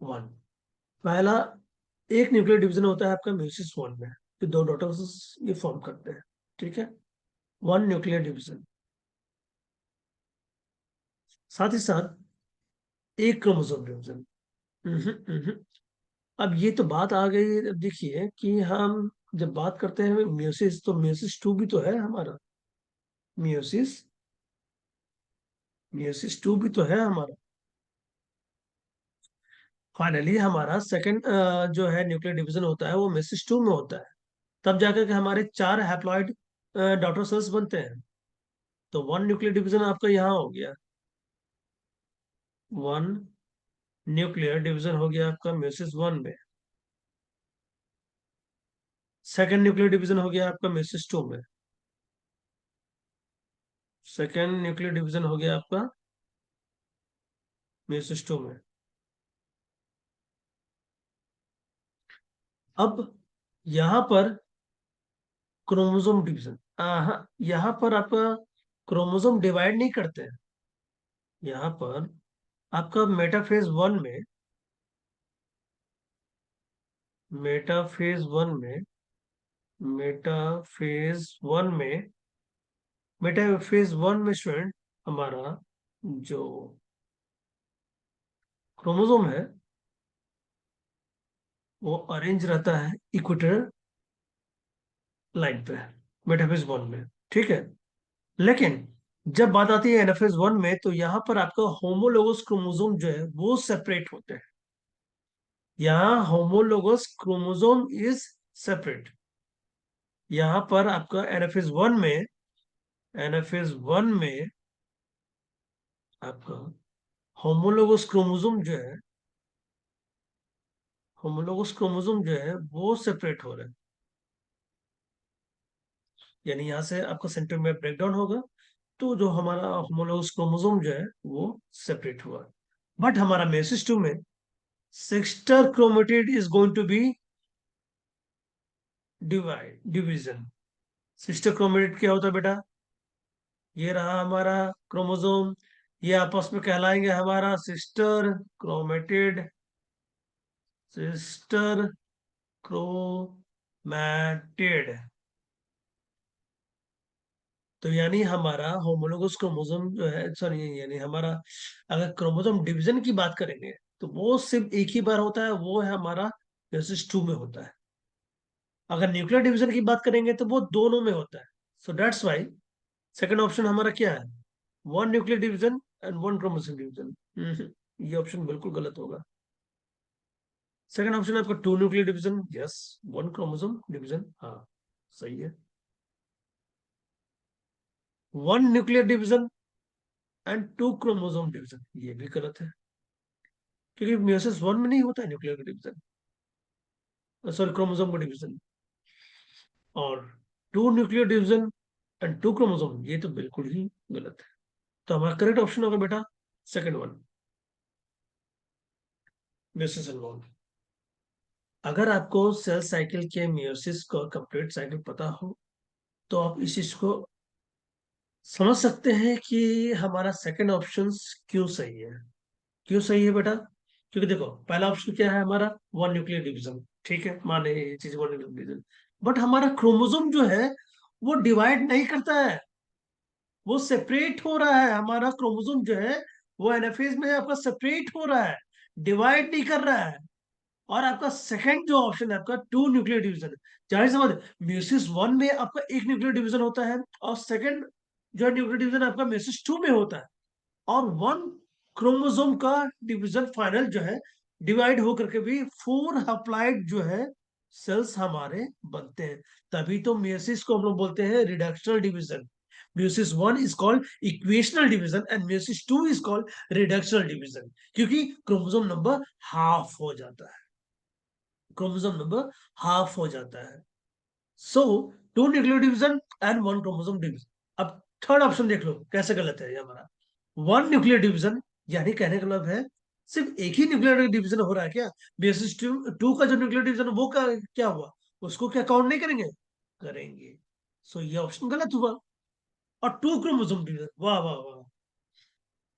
वन, पहला एक न्यूक्लियर डिवीजन होता है आपका म्यूसिस वन में, तो दो डॉटर्स ये फॉर्म करते हैं, ठीक है, वन न्यूक्लियर डिवीजन। साथ ही साथ एक क्रोमोसोम डिवीजन। अब ये तो बात आ गई, अब देखिए कि हम जब बात करते हैं म्यूसिस, तो म्यूसिस टू भी तो है हमारा, म्यूसिस म्यूसिस टू भी तो है हमारा। फाइनली हमारा सेकंड जो है न्यूक्लियर डिवीजन होता है वो म्यूसिस टू में होता है, तब जाकर के हमारे चार हैप्लॉइड डॉटर सेल्स बनते हैं। तो वन न्यूक्लियर डिवीजन आपका यहाँ हो गया, वन न्यूक्लियर डिवीजन हो गया आपका म्यूसिस वन में। सेकंड न्यूक्लियर डिवीजन हो गया आपका म्यूसिस टू में, सेकंड न्यूक्लियर डिवीजन हो गया आपका म्यूसिस टू में। अब यहाँ पर क्रोमोसोम डिवीजन, हाँ यहाँ पर आपका क्रोमोसोम डिवाइड नहीं करते हैं, यहाँ पर आपका मेटाफेज वन में, मेटाफेज वन में, मेटाफेज वन में, मेटाफेज वन में स्टूडेंट हमारा जो क्रोमोसोम है वो अरेंज रहता है इक्वेटर लाइन पे, मेटाफेज वन में, ठीक है। लेकिन जब बात आती है एनाफेज वन में, तो यहाँ पर आपका होमोलोगस क्रोमोसोम जो है वो सेपरेट होते हैं, यहाँ होमोलोगस क्रोमोसोम इज सेपरेट। यहाँ पर आपका एनाफेज वन में, एनाफेज वन में आपका होमोलोगस क्रोमोसोम जो है, होमोलोगस क्रोमोसोम जो है वो सेपरेट हो रहे हैं, यानी यहाँ से आपका सेंटर में ब्रेकडाउन होगा, तो जो हमारा होमोलोगस क्रोमोसोम जो है वो सेपरेट हुआ। बट हमारा मेसेज टू में sister chromatid is going to be division. Sister chromatid क्या होता है बेटा? ये रहा हमारा क्रोमोसोम, ये आपस में कहलाएंगे हमारा सिस्टर क्रोमेटिड, सिस्टर क्रोमैटिड। तो यानी हमारा होमोलोगस क्रोमोसोम जो है, सॉरी, यानी हमारा अगर क्रोमोसोम डिवीजन की बात करेंगे तो वो सिर्फ एक ही बार होता है, वो है हमारा मेसेज टू में होता है। अगर न्यूक्लियर डिवीजन की बात करेंगे तो वो दोनों में होता है। So that's why second option हमारा क्या है? One nuclear division and one chromosome division. ये ऑप्शन बिल्कुल गलत होगा। सेकंड ऑप्शन आपका two nuclear division, yes. One chromosome division, हाँ, सही है। One nuclear division and two chromosome division, ये भी गलत है, क्योंकि मियोसिस वन में नहीं होता है न्यूक्लियर डिवीजन, सॉरी, क्रोमोसोम का डिवीजन। और two nuclear division and two chromosome, ये तो बिल्कुल ही गलत है। तो हमारा करेक्ट ऑप्शन होगा बेटा सेकंड वन, मियोसिस वन। अगर आपको सेल साइकिल के मियोसिस का कंप्लीट साइकिल पता हो तो आप इस चीज को समझ सकते हैं कि हमारा सेकंड ऑप्शन क्यों सही है। क्यों सही है बेटा? क्योंकि देखो, पहला ऑप्शन क्या है हमारा? वन न्यूक्लियर डिवीजन, ठीक है, माने ये चीज वन न्यूक्लियर डिवीजन। बट हमारा क्रोमोसोम जो है वो डिवाइड नहीं करता है, वो सेपरेट हो रहा है। हमारा क्रोमोसोम जो है वो एनाफेज में आपका सेपरेट हो रहा है, डिवाइड नहीं कर रहा है। और आपका सेकंड जो ऑप्शन है आपका टू न्यूक्लियर डिवीजन, जाहिर सी बात है, म्यूसिस वन में आपका एक न्यूक्लियर डिवीजन होता है और सेकंड जो न्यूक्लियर डिवीजन आपका म्यूसिस टू में होता है। और वन क्रोमोसोम का डिवीजन फाइनल जो है डिवाइड होकर के भी फोर हप्लाइड जो है सेल्स हमारे बनते हैं। तभी तो मियोसिस को हम लोग बोलते हैं reductional division. Meiosis one is called equational division and meiosis two is called reductional division, क्योंकि क्रोमोसोम नंबर हाफ हो जाता है, क्रोमोसोम नंबर हाफ हो जाता है। So two nuclear division and one chromosome division. अब थर्ड ऑप्शन देख लो कैसे गलत है ये हमारा। वन न्यूक्लियर डिवीजन, यानी कहने का मतलब है सिर्फ एक ही न्यूक्लियर डिवीजन हो रहा है क्या? बेसिस टू टू का जो न्यूक्लियर डिवीजन वो का क्या हुआ? उसको क्या काउंट नहीं करेंगे? करेंगे। सो ये ऑप्शन गलत हुआ। और टू क्रोमोसोम डिवीजन, वाह वाह वाह,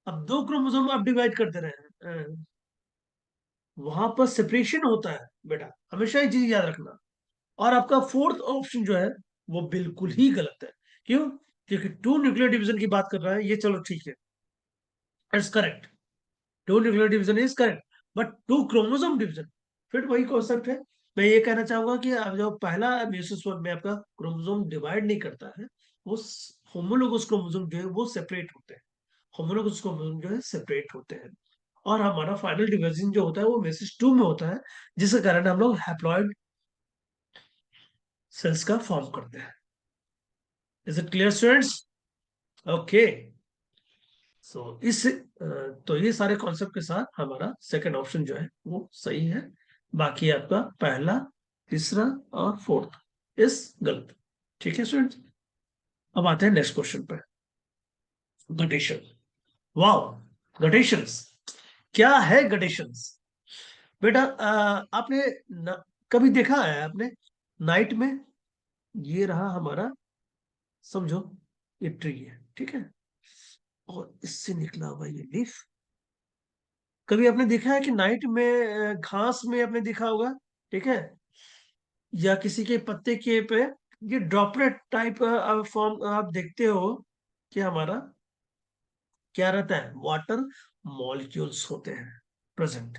अब दो क्रोमोसोम आप डिवाइड कर दे रहे हैं, वहां पर सेपरेशन होता है बेटा, हमेशा ये चीज याद रखना। और आपका फोर्थ ऑप्शन जो है वो बिल्कुल ही गलत है। क्यों? क्योंकि टू न्यूक्लियर डिवीजन की बात कर रहा है ये, चलो ठीक है, it's correct, two nuclear division is correct. But two chromosome division, फिर वही कॉन्सेप्ट है। मैं ये कहना चाहूंगा कि अब जो पहला मेसिस वन में आपका क्रोमोसोम डिवाइड नहीं करता है, वो होमोलोगस क्रोमोसोम जो है वो सेपरेट होते हैं, होमोलोगस क्रोमोसोम जो है सेपरेट होते हैं। और हमारा फाइनल डिवीजन जो होता है वो मेसिस टू में होता है, जिसके कारण हम लोग हैप्लॉइड सेल्स का फॉर्म करते हैं। Is it clear students? Okay. So तो ये सारे कॉन्सेप्ट के साथ हमारा सेकंड ऑप्शन जो है वो सही है। बाकी आपका पहला, तीसरा और फोर्थ इस गलत। ठीक है स्टूडेंट्स, अब आते हैं नेक्स्ट क्वेश्चन पे। गटेशन, वाओ, गटेशंस, क्या है गटेशंस? बेटा आपने कभी देखा है आपने नाइट में, ये रहा हमारा, समझो ये ट्री है, ठीक है, और इससे निकला हुआ ये लीफ। कभी आपने देखा है कि नाइट में घास में आपने देखा होगा, ठीक है, या किसी के पत्ते के पे ये ड्रॉपलेट टाइप फॉर्म आप देखते हो कि हमारा क्या रहता है, वाटर मॉलिक्यूल्स होते हैं प्रेजेंट।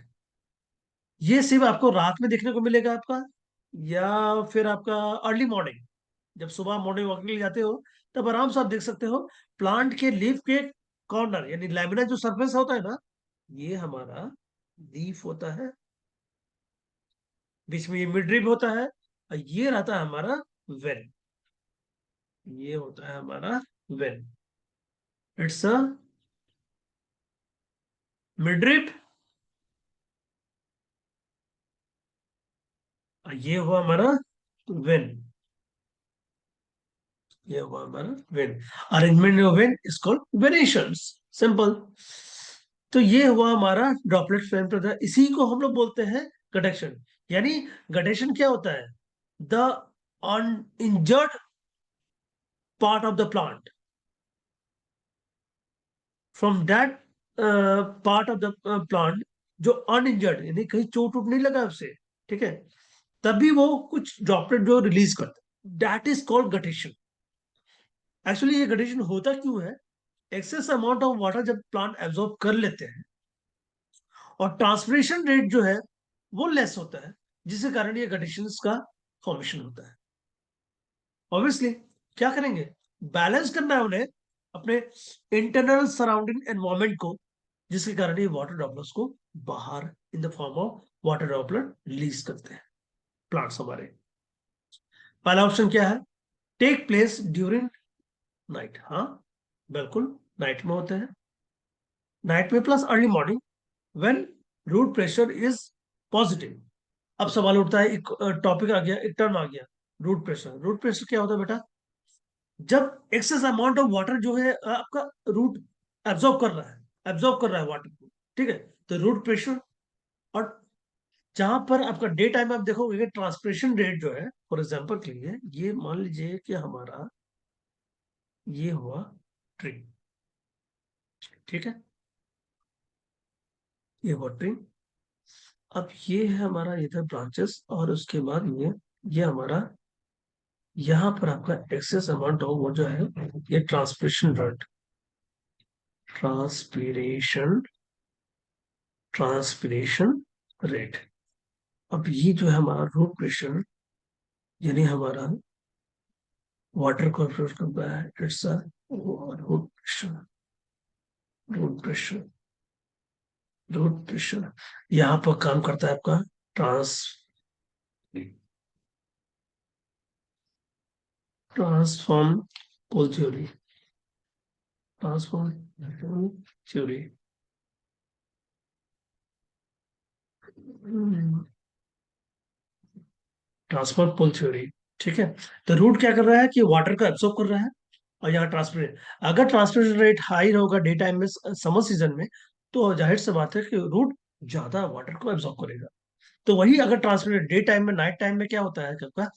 ये सिर्फ आपको रात में देखने को मिलेगा आपका, या फिर आपका अर्ली मॉर्निंग, जब सुबह मॉर्निंग वॉक के लिए जाते हो तब आराम से आप देख सकते हो प्लांट के लीफ के कॉर्नर, यानी लैमिना जो सरफेस होता है ना, ये हमारा लीफ होता है, बीच में ये मिड रिब होता है, और ये रहता है हमारा वेन, ये होता है हमारा when, it's a mid rib, और ये हुआ हमारा वेन, ये हुआ हमारा when. Arrangement of when is called venations, simple. तो ये हुआ हमारा ड्रॉपलेट फ्लोइंग प्रक्रिया, इसी को हम लोग बोलते हैं गडेशन। यानी गडेशन क्या होता है? The uninjured part of the plant, from that part of the plant जो अनइंजर्ड, यानी कहीं चोट वोट नहीं लगा उसे, ठीक है, तभी वो कुछ ड्रॉपलेट जो रिलीज करता है, that is called guttation. Actually ये गटेशन होता क्यों है? एक्सेस अमाउंट ऑफ वाटर जब प्लांट एब्जॉर्ब कर लेते हैं और ट्रांसपिरेशन रेट जो है वो लेस होता है, जिसके कारण ये गटेशन का फॉर्मेशन होता है। ऑब्वियसली क्या करेंगे? बैलेंस करना है उन्हें अपने इंटरनल सराउंडिंग एनवायरमेंट को, जिसके कारण ये वाटर ड्रॉपलेट्स को बाहर in the form of water droplet release करते हैं प्लांट्स हमारे। पहला ऑप्शन क्या है? Take place during night. हाँ, बिल्कुल नाइट में होते हैं, नाइट में plus early morning, when root pressure is positive. अब सवाल उठता है, एक टॉपिक आ गया, एक टर्म आ गया, रूट प्रेशर। रूट प्रेशर क्या होता है बेटा? जब एक्सेस अमाउंट ऑफ वाटर जो है आपका रूट एब्जॉर्ब कर रहा है वाटर को, ठीक है, तो रूट प्रेशर। और जहां पर आपका डे टाइम में आप देखोगे ट्रांसपिरेशन रेट जो है, फॉर एग्जांपल के लिए ये मान लीजिए कि हमारा ये हुआ ट्री, ठीक है, ये हुआ ट्री। अब ये है हमारा इधर ब्रांचेस, और उसके बाद ये हमारा यहाँ पर आपका एक्सेस अमाउंट ऑफ वो जो है, ये ट्रांसपीरेशन ट्रांसपीरेशन रेट। अब ये जो है हमारा रूट प्रेशर, यानी हमारा वाटर को अब्जॉर्ब करता है, it's a root pressure root pressure. यहाँ पर काम करता है आपका trans transform pole theory transform theory transfer pull theory, ठीक है। तो रूट क्या कर रहा है कि वाटर को एब्सॉर्ब कर रहा है, और यहाँ ट्रांसपिरेट, अगर ट्रांसपिरेशन रेट हाई होगा डे टाइम में, समर सीजन में, तो जाहिर सी बात है कि रूट ज्यादा वाटर को एब्सॉर्ब करेगा। तो वही अगर ट्रांसपिरेट डे टाइम में, नाइट टाइम में क्या होता है आपका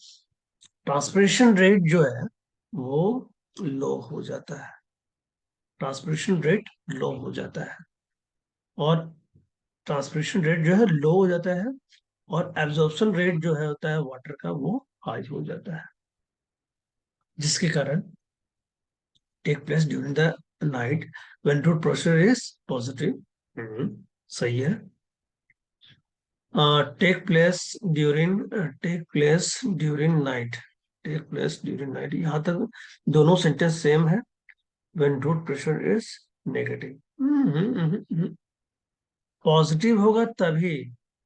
ट्रांसपिरेशन रेट जो है वो लो हो जाता है, ट्रांसपिरेशन रेट लो हो जाता है, और ट्रांसपिरेशन रेट जो है लो हो जाता है, और एब्जॉर्प्शन रेट जो है होता है वाटर का वो हाई हो जाता है, जिसके कारण take place during the night when root pressure is positive. सही है। टेक प्लेस ड्यूरिंग नाइट, यहाँ तक दोनों सेंटेंस सेम है। When root pressure is negative, positive होगा तभी,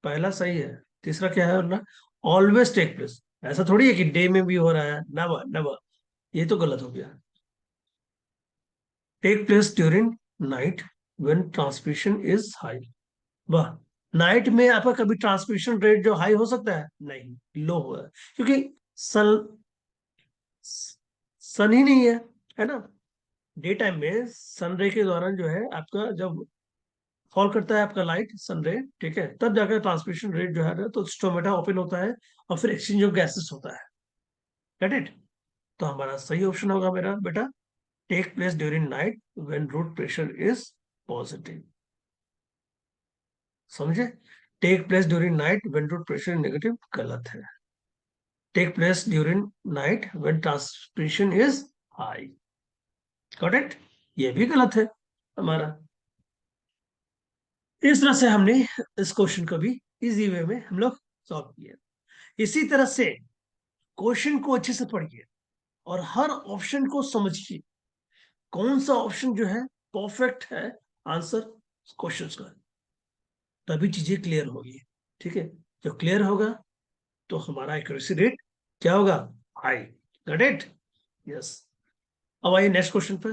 पहला सही है। तीसरा क्या है ना? ऑलवेज टेक प्लेस, ऐसा थोड़ी है कि डे में भी हो रहा है, नेवर नेवर, ये तो गलत हो गया। Take place during night when transmission is high. वाह, नाइट में आपका कभी ट्रांसमिशन रेट जो हाई हो सकता है? नहीं, लो हो है, क्योंकि सन सन ही नहीं है ना। डे टाइम में सन रे के दौरान जो है आपका, जब फॉल करता है आपका लाइट सन रे, ठीक है, तब जाकर ट्रांसमिशन रेट जो है ना, तो स्टोमेटा ओपन होता है और फिर एक्सचेंज ऑफ गैसेस होता है। Get it? तो हमारा सही ऑप्शन होगा मेरा बेटा, take place during night when root pressure is positive. समझे? Take place during night when root pressure negative गलत है। Take place during night when transmission is high. Got it? ये भी गलत है हमारा। इस तरह से हमने इस क्वेश्चन को भी इजी वे में हम लोग सॉल्व किया। इसी तरह से क्वेश्चन को अच्छे से पढ़िए और हर ऑप्शन को समझिए, कौन सा ऑप्शन जो है परफेक्ट है आंसर क्वेश्चन का, तभी चीजें क्लियर होगी। ठीक है, जब क्लियर होगा तो हमारा एक्यूरेसी रेट क्या होगा? हाई। Got it? यस। अब आइए नेक्स्ट क्वेश्चन पे।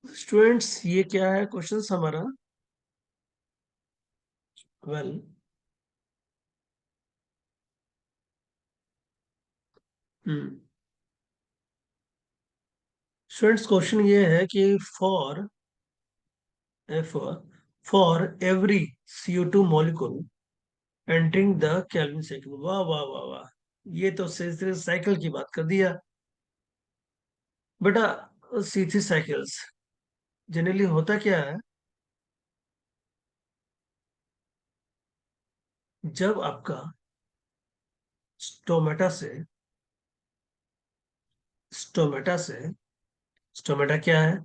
स्टूडेंट्स, ये क्या है क्वेश्चन हमारा? वेल, स्टूडेंट्स क्वेश्चन ये है कि for every CO2 molecule entering the Calvin cycle. वाह वाह वाह वाह, ये तो साइकिल की बात कर दिया बेटा। C3 साइकिल्स जनरली होता क्या है, जब आपका स्टोमेटा से स्टोमेटा से स्टोमेटा क्या है,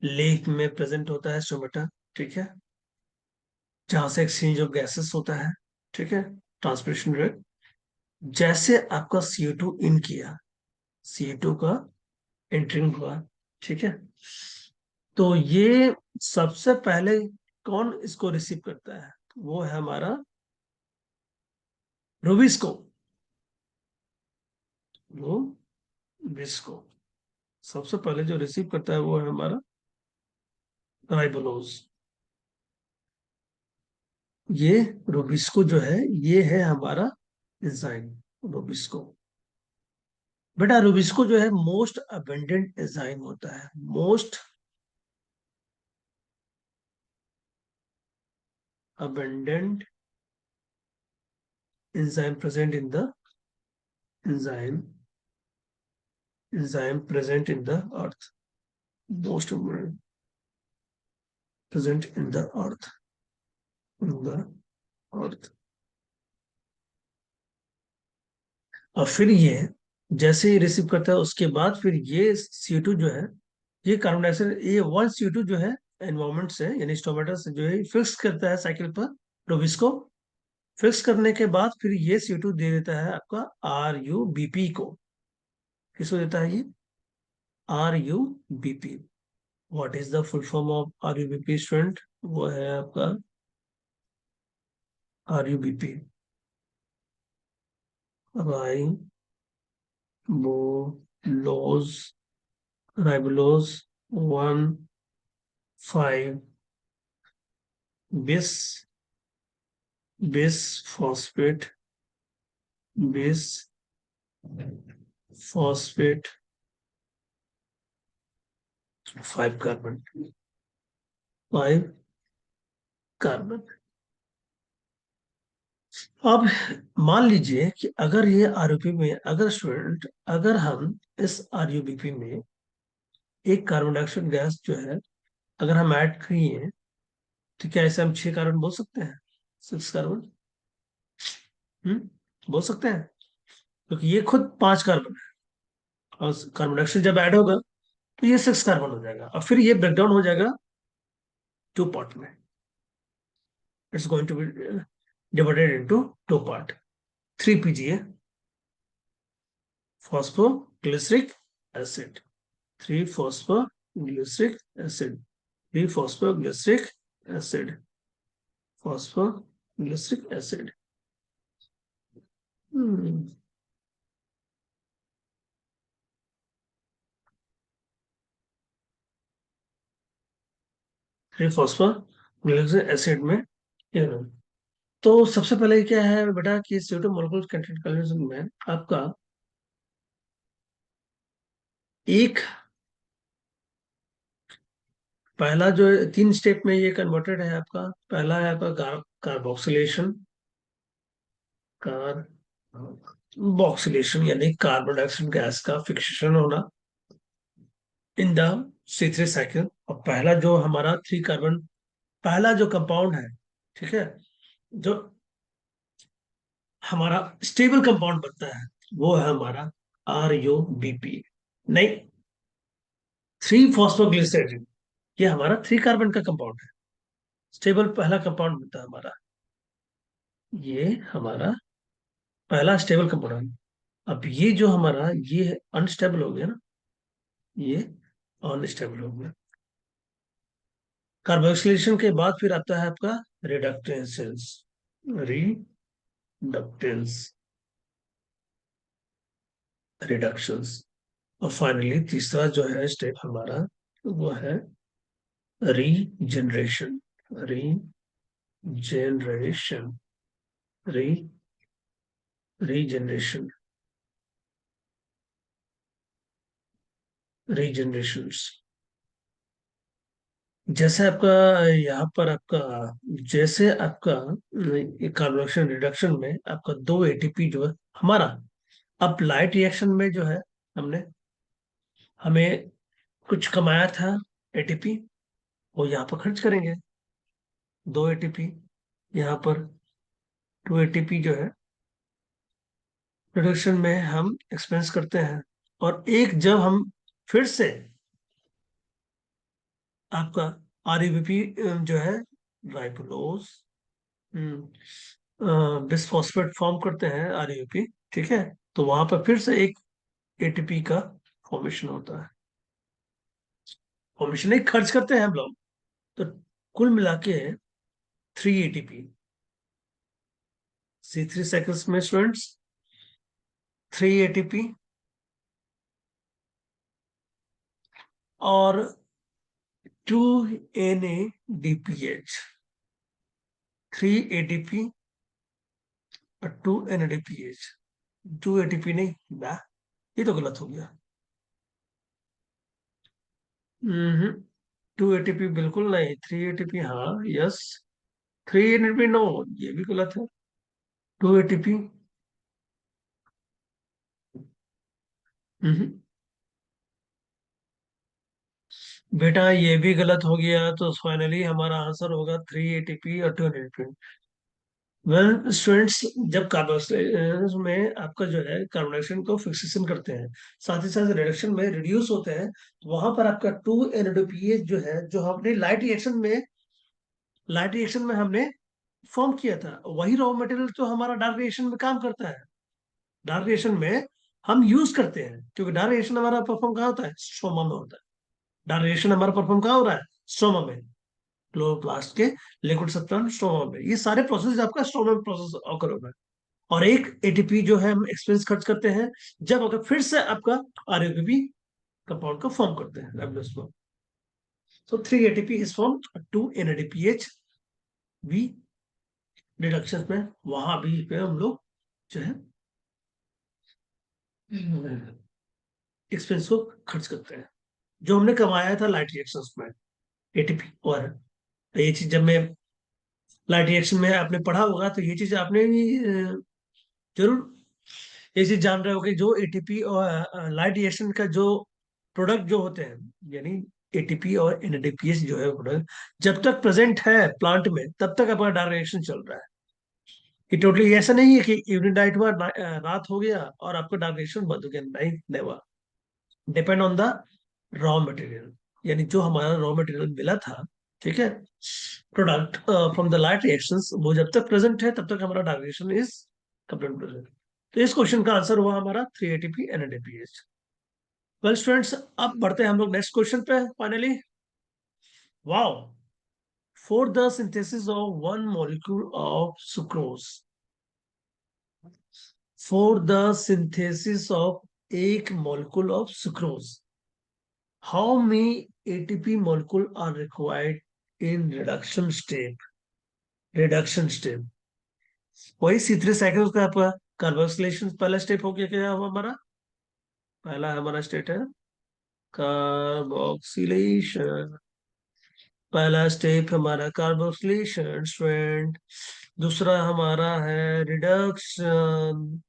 लेफ में प्रेजेंट होता है स्टोमेटा, ठीक है, जहां से एक्सचेंज ऑफ गैसेस होता है, ठीक है, ट्रांसपिरेशन रेट। जैसे आपका CO2 इन किया, CO2 का एंट्रिंग हुआ, ठीक है, तो ये सबसे पहले कौन इसको रिसीव करता है, वो है हमारा रूबिस्को। रूबिस्को सबसे पहले जो रिसीव करता है वो है हमारा राइबोलोज। ये रूबिस्को जो है, ये है हमारा एंजाइम रूबिस्को। बेटा रूबिस्को जो है मोस्ट अबेंडेंट एंजाइम होता है, most abundant enzyme present in the enzyme present in the earth, most abundant present in the earth, in the earth। और फिर ये जैसे ही रिसीव करता है उसके बाद फिर ये CO2 जो है, ये कार्बन डाइऑक्साइड, ये वन CO2 जो है एनवायरमेंट से यानी स्टोमेटा से जो है फिक्स करता है साइकिल पर रूबिस को। फिक्स करने के बाद फिर ये CO2 दे देता है आपका RUBP को। किसको देता है ये? RUBP। What is the full form of RUBP student? वो है आपका RUBP, राइबोलोज राइबोलोज 1,5 बिस bis phosphate bis phosphate 5 carbon, 5 carbon. अब मान लीजिए कि अगर ये आरयूपी में, अगर स्टूडेंट, अगर हम इस RUBP में एक कार्बन डाइऑक्साइड गैस जो है अगर हम ऐड किए, तो क्या ऐसे हम 6 कार्बन बोल सकते हैं? 6 कार्बन, बोल सकते हैं, क्योंकि ये खुद 5 कार्बन है और कार्बन डाइऑक्साइड जब ऐड होगा तो ये 6 कार्बन हो जाएगा और फिर ये ब्रेकडाउन हो जाएगा 2 पार्ट में। It's going to be divided into 2 part. 3 PGA, phosphoglyceric acid, 3 phosphoglyceric acid, 3 phosphoglyceric acid, phosphoglyceric acid. 3 phosphoglyceric acid में ये लो। तो सबसे पहले क्या है बेटा कि CO2 मोलिकुलर कंटेंट कैलकुलेशन में आपका एक पहला जो 3 स्टेप में ये कन्वर्टेड है आपका। पहला है आपका कार्बोक्सिलेशन, कार्बोक्सिलेशन यानी कार्बन डाइऑक्साइड गैस का फिक्सेशन होना इन द C3 साइकिल। और पहला जो हमारा 3 कार्बन, पहला जो कंपाउंड है, ठीक है, जो हमारा स्टेबल कंपाउंड बनता है वो है हमारा RUBP। नहीं, 3 फॉस्फोग्लिसराइड, ये हमारा 3 कार्बन का कंपाउंड है, स्टेबल पहला कंपाउंड बनता है हमारा, ये हमारा पहला स्टेबल कंपाउंड। अब ये जो हमारा ये अनस्टेबल हो गया ना, ये अनस्टेबल हो गया। कार्बोक्सिलेशन के बाद फिर आता है आपका रिडक्टेंस, रिडक्टेंस, रिडक्शंस। और फाइनली तीसरा जो है स्टेप हमारा वो है रीजनरेशन, रीजनरेशन, री रीजनरेशन। रीजनरेशंस। जैसे आपका यहाँ पर आपका, जैसे आपका कार्बोक्सिलेशन रिडक्शन में आपका दो एटीपी जो है हमारा, अब लाइट रिएक्शन में जो है हमने हमें कुछ कमाया था एटीपी, वो यहाँ पर खर्च करेंगे। दो एटीपी यहाँ पर, टू एटीपी जो है रिडक्शन में हम एक्सपेंस करते हैं। और एक जब हम फिर से आपका आरयूबीपी जो है राइबोलोज बिसफॉस्फेट फॉर्म करते हैं आरयूपी, ठीक है, तो वहां पर फिर से एक एटीपी का फॉर्मेशन होता है। फॉर्मेशन एक खर्च करते हैं हम लोग, तो कुल मिला के 3 एटीपी। C3 साइकिल्स में स्टूडेंट्स 3 एटीपी और 2 NADPH। 3 एटीपी और 2 NADPH। 2 एटीपी नहीं ना, ये तो गलत हो गया। हम्म 2 एटीपी बिल्कुल नहीं, 3 एटीपी हाँ, यस। 3 एटीपी नो, ये भी गलत है। 2 एटीपी। बेटा ये भी गलत हो गया, तो फाइनली हमारा आंसर होगा 3 एटीपी और 2 एटीपी। वेल स्टूडेंट्स, जब कार्बोक्सिलेशन में आपका जो है कार्बन डाइऑक्साइड को फिक्सेशन करते हैं, साथ ही साथ रिडक्शन में रिड्यूस होते हैं, तो वहां पर आपका 2 NADPH जो है, जो हमने लाइट रिएक्शन में हमने फॉर्म किया था, वही रॉ मटेरियल तो हमारा डार्क रिएक्शन में काम करता है। डार्क रिएक्शन में हम यूज करते हैं, क्योंकि डार्क रिएक्शन हमारा परफॉर्म कहाँ होता है? स्ट्रोमा में होता है। डार्क रिएक्शन हमारा परफॉर्म कहाँ हो रहा है? स्ट्रोमा में। क्लोरोप्लास्ट के लिक्विड सब्सटेंस स्ट्रोमा में, ये सारे प्रोसेस आपका स्ट्रोमा में प्रोसेस ऑकर हो रहा है। और एक एटीपी जो है हम एक्सपेंस खर्च करते हैं जब अगर फिर से आपका आरयूबीपी कंपाउंड को फॉर्म करते हैं रेबनस में। सो 3 एटीपी इज फॉर्म, 2 NADPH भी रिडक्शन में वहां भी पे हम लोग जो है एक्सपेंस को खर्च करते हैं, जो हमने कमाया था लाइट रिएक्शंस में, एटीपी। और ये चीज जब मैं लाइट रिएक्शन में आपने पढ़ा होगा, तो ये चीज आपने भी जरूर ये चीज जान रहे हो कि जो एटीपी और लाइट रिएक्शन का जो प्रोडक्ट जो होते हैं, यानी एटीपी और एनएडीपीएस जो है प्रोडक्ट, जब तक प्रेजेंट है प्लांट में तब तक अपना डायरेक्ट रिएक्शन चल रहा है। ये टोटली ऐसा नहीं है कि इवनिंग डाइट हुआ रात हो गया और आपका डायरेक्ट रिएक्शन बंद हो गया, नहीं, never. Depend on the raw material, यानी जो हमारा रॉ मटेरियल मिला था, ठीक है, product from the light reactions, वो जब तक प्रेजेंट है तब तक हमारा direct reaction is complete present. तो इस क्वेश्चन का आंसर हुआ हमारा 3 एटीपी एनएडीपीएच। वेल स्टूडेंट्स, अब बढ़ते हैं हम लोग नेक्स्ट क्वेश्चन पे finally. Wow, for the synthesis of one molecule of sucrose, for the synthesis of एक molecule of sucrose, how many ATP molecule are required in reduction step? Reduction step वही C3 cycle का आपका carboxylation पहला step हो गया, क्या हमारा पहला हमारा स्टेट है कार्बोक्सिलेशन। पहला स्टेप हमारा कार्बोक्सिलेशन स्टूडेंट। दूसरा हमारा है रिडक्शन।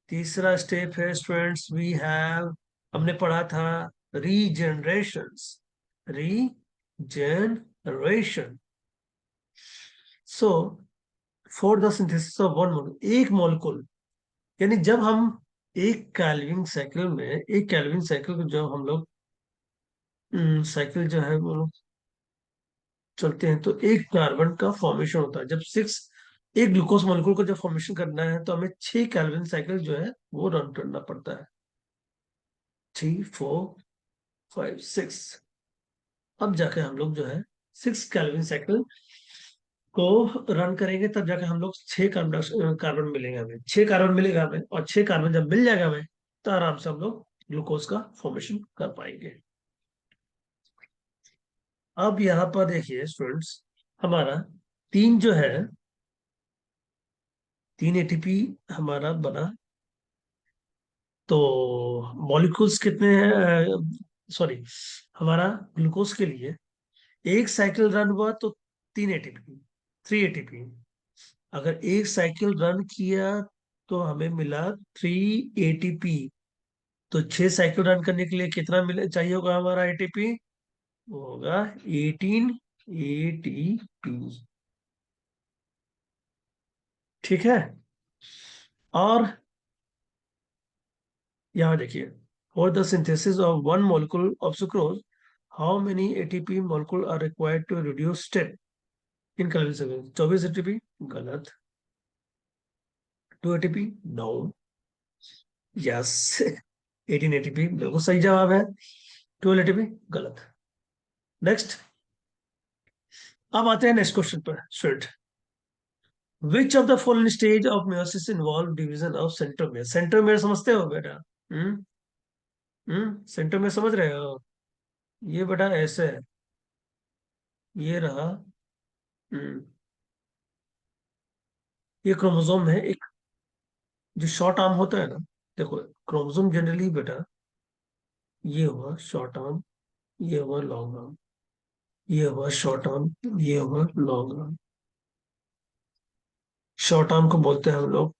तीसरा स्टेप है स्टूडेंट्स वी हैव, हमने पढ़ा था regenerations. Regeneration. So for the synthesis of one mole, एक मॉलिक्यूल, यानी जब हम एक कैल्विन साइकिल को जब हम लोग साइकिल जो है वो लोग चलते हैं, तो एक कार्बन का फॉर्मेशन होता है। जब सिक्स एक ग्लूकोज मॉलिक्यूल को जब फॉर्मेशन करना है, तो हमें 6 कैल्विन साइकिल जो है वो रन करना पड़ता है। 3, 4, 5, 6। अब जाके हम लोग जो है 6 कैल्विन साइकिल को रन करेंगे, तब जाके हम लोग 6 कार्बन कार्बन मिलेंगे हमें, 6 कार्बन मिलेगा हमें, और 6 कार्बन जब मिल जाएगा हमें, तो आराम से हम लोग ग्लूकोज का फॉर्मेशन कर पाएंगे। अब यहाँ पर देखिए स्टूडेंट्स, हमारा तीन जो है 3 एटीपी हमारा बना, तो मॉलिक्यूल्स कितने हैं? सॉरी, हमारा ग्लूकोज के लिए एक साइकिल रन हुआ तो 3 ATP, 3 ATP। अगर एक साइकिल रन किया तो हमें मिला 3 ATP। तो 6 साइकिल रन करने के लिए कितना मिले चाहिए होगा हमारा ATP? वो होगा 18 ATP। ठीक है। और यहाँ देखिए, for the synthesis of one molecule of sucrose, how many ATP molecule are required to reduce step in caloric? 24 ATP गलत। 2 ATP नो। यस। 18 ATP बिल्कुल सही जवाब है। 12 ATP गलत। नेक्स्ट। अब आते हैं नेक्स्ट क्वेश्चन पर student. Which of the following stage of meiosis involve division of centromere? Centromere समझते हो बेटा? सेंट्रोमियर समझ रहे हो? ये बेटा ऐसे है, ये रहा। हम्म, ये क्रोमोसोम है एक, जो शॉर्ट आर्म होता है ना। देखो, क्रोमोसोम जनरली बेटा, ये हुआ शॉर्ट आर्म, ये हुआ लॉन्ग आर्म, ये हुआ शॉर्ट आर्म, ये हुआ लॉन्ग आर्म। शॉर्ट आर्म को बोलते हैं हम लोग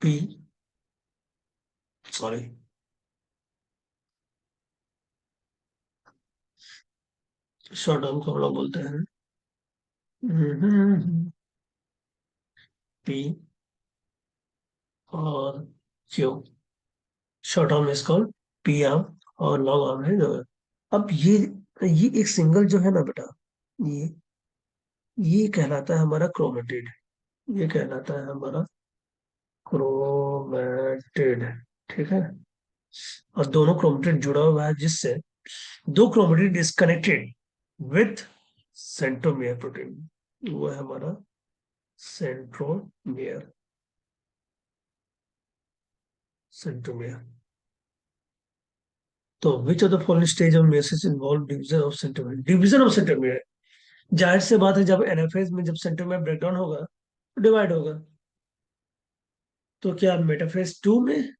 पी, सॉरी, शॉर्ट आर्म को हम लोग बोलते हैं पी और Q. Short arm is called P arm, और लॉन्ग आर्म है जो। अब ये एक सिंगल जो है ना बेटा, ये ये कहलाता है हमारा क्रोमेटिड। ये कहलाता है हमारा क्रोमेटिड। ठीक है। और दोनों क्रोमेटिड जुड़ा हुआ है, जिससे दो chromatid is connected with centromere protein. वो है हमारा सेंट्रोमियर। सेंट्रोमियर। तो which of the following stage of meiosis involve division of centromere? Division of centromere. जाहिर सी बात है, जब एनाफेज में जब सेंट्रोमियर ब्रेकडाउन होगा तो डिवाइड होगा। तो क्या मेटाफेज 2 में?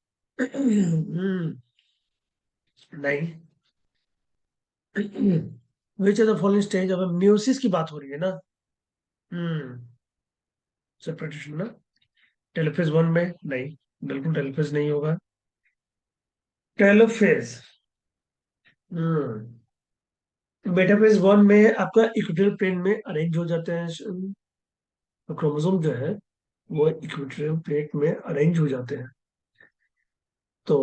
नहीं। Which of the following stage of meiosis की बात हो रही है ना। हम्म सेपरेटेशन ना। टेलोफेज 1 में नहीं, बिल्कुल टेलोफेज नहीं होगा। टेलोफेज, मेटाफेज 1 में आपका इक्वेटोरियल प्लेन में अरेंज हो जाते हैं। क्रोमोसोम जो है वो इक्वेटोरियल प्लेट में अरेंज हो जाते हैं। तो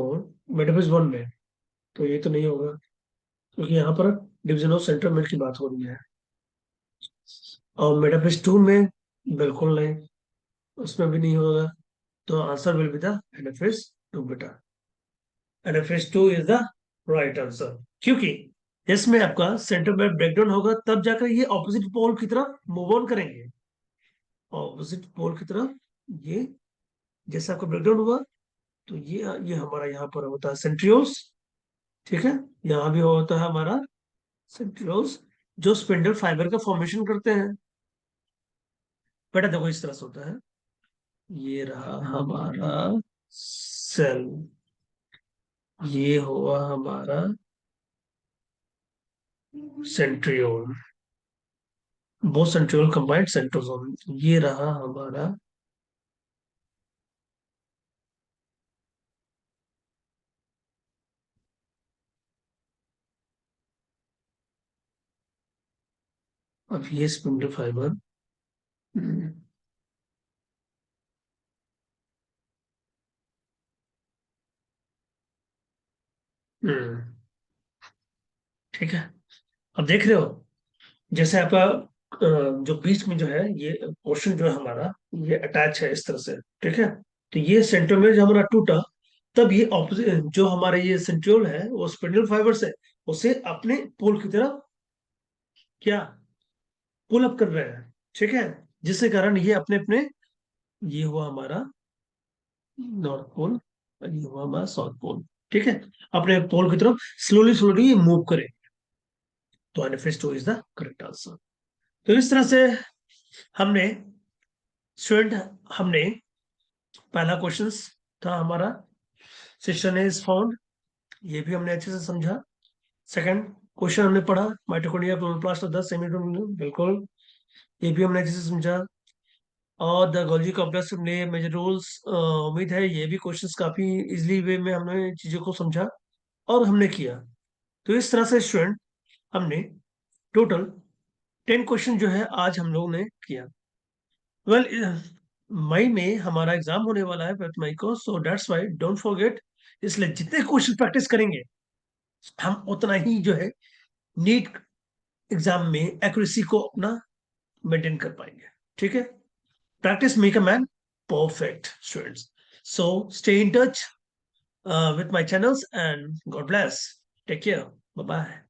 मेटाफेज 1 में तो ये तो नहीं होगा, क्योंकि यहाँ पर डिवीजन ऑफ सेंट्रोमियर की बात हो रही है। और मेटाफेज 2 में बिल्कुल नहीं, उसमें भी नहीं होगा। तो answer will be the anaphase 2 बेटा। Anaphase 2 is the right answer, क्योंकि इसमें आपका सेंट्रोमियर ब्रेकडाउन होगा, तब जाकर ये ऑपोजिट पोल की तरफ मूव ऑन करेंगे। ऑपोजिट पोल की तरफ ये, जैसे आपका ब्रेकडाउन हुआ तो ये हमारा यहाँ पर होता है सेंट्रियोल्स। ठीक है। यहाँ भी होता है हमारा सेंट्रियोल्स, जो स्पिंडल फाइबर का फॉर्मेशन करते हैं। बेटा देखो, इस तरह से होता है। ये रहा हमारा सेल, ये हुआ हमारा सेंट्रियोल, वो सेंट्रियोल कंबाइंड सेंट्रोसोम। ये रहा हमारा, अब ये स्पिंडल फाइबर। हम्म, हम्म, ठीक है। अब देख रहे हो, जैसे आपका जो बीच में जो है ये पोर्शन जो है हमारा, ये अटैच है इस तरह से। ठीक है। तो ये सेंट्रोमियर जब हमारा टूटा, तब ये ऑपोजिट जो हमारा ये सेंट्रियोल है वो स्पिंडल फाइबर से उसे अपने पोल की तरफ क्या पुल अप कर रहे हैं। ठीक है। जिसके कारण ये अपने अपने, ये हुआ हमारा नॉर्थ पोल और ये हुआ हमारा साउथ पोल। ठीक है। अपने पोल की तरफ स्लोली स्लोली ये मूव करे। तो एनिफेस्टो इज द करेक्ट आंसर। तो इस तरह से हमने, स्टूडेंट, हमने पहला क्वेश्चन था हमारा सिस्टर्न इज फाउंड, ये भी हमने अच्छे से समझा। सेकंड क्वेश्चन हमने पढ़ा, mitochondria chloroplast of the semi, बिल्कुल, ये भी हमने अच्छे से समझा। और the Golgi complex play major roles, उम्मीद है ये भी क्वेश्चंस काफी इजीली वे में हमने चीजों को समझा और हमने किया। तो इस तरह से स्टूडेंट हमने टोटल 10 क्वेश्चन जो है आज हम लोगों ने किया। वेल, मई में हमारा एग्जाम होने वाला है, 5 मई को, so that's why don't forget. इसलिए जितने क्वेश्चन प्रैक्टिस करेंगे हम उतना ही जो है नीट एग्जाम में एक्यूरेसी को अपना मेंटेन कर पाएंगे। ठीक है, practice make a man perfect, students. So stay in touch with my channels and God bless. Take care. Bye bye.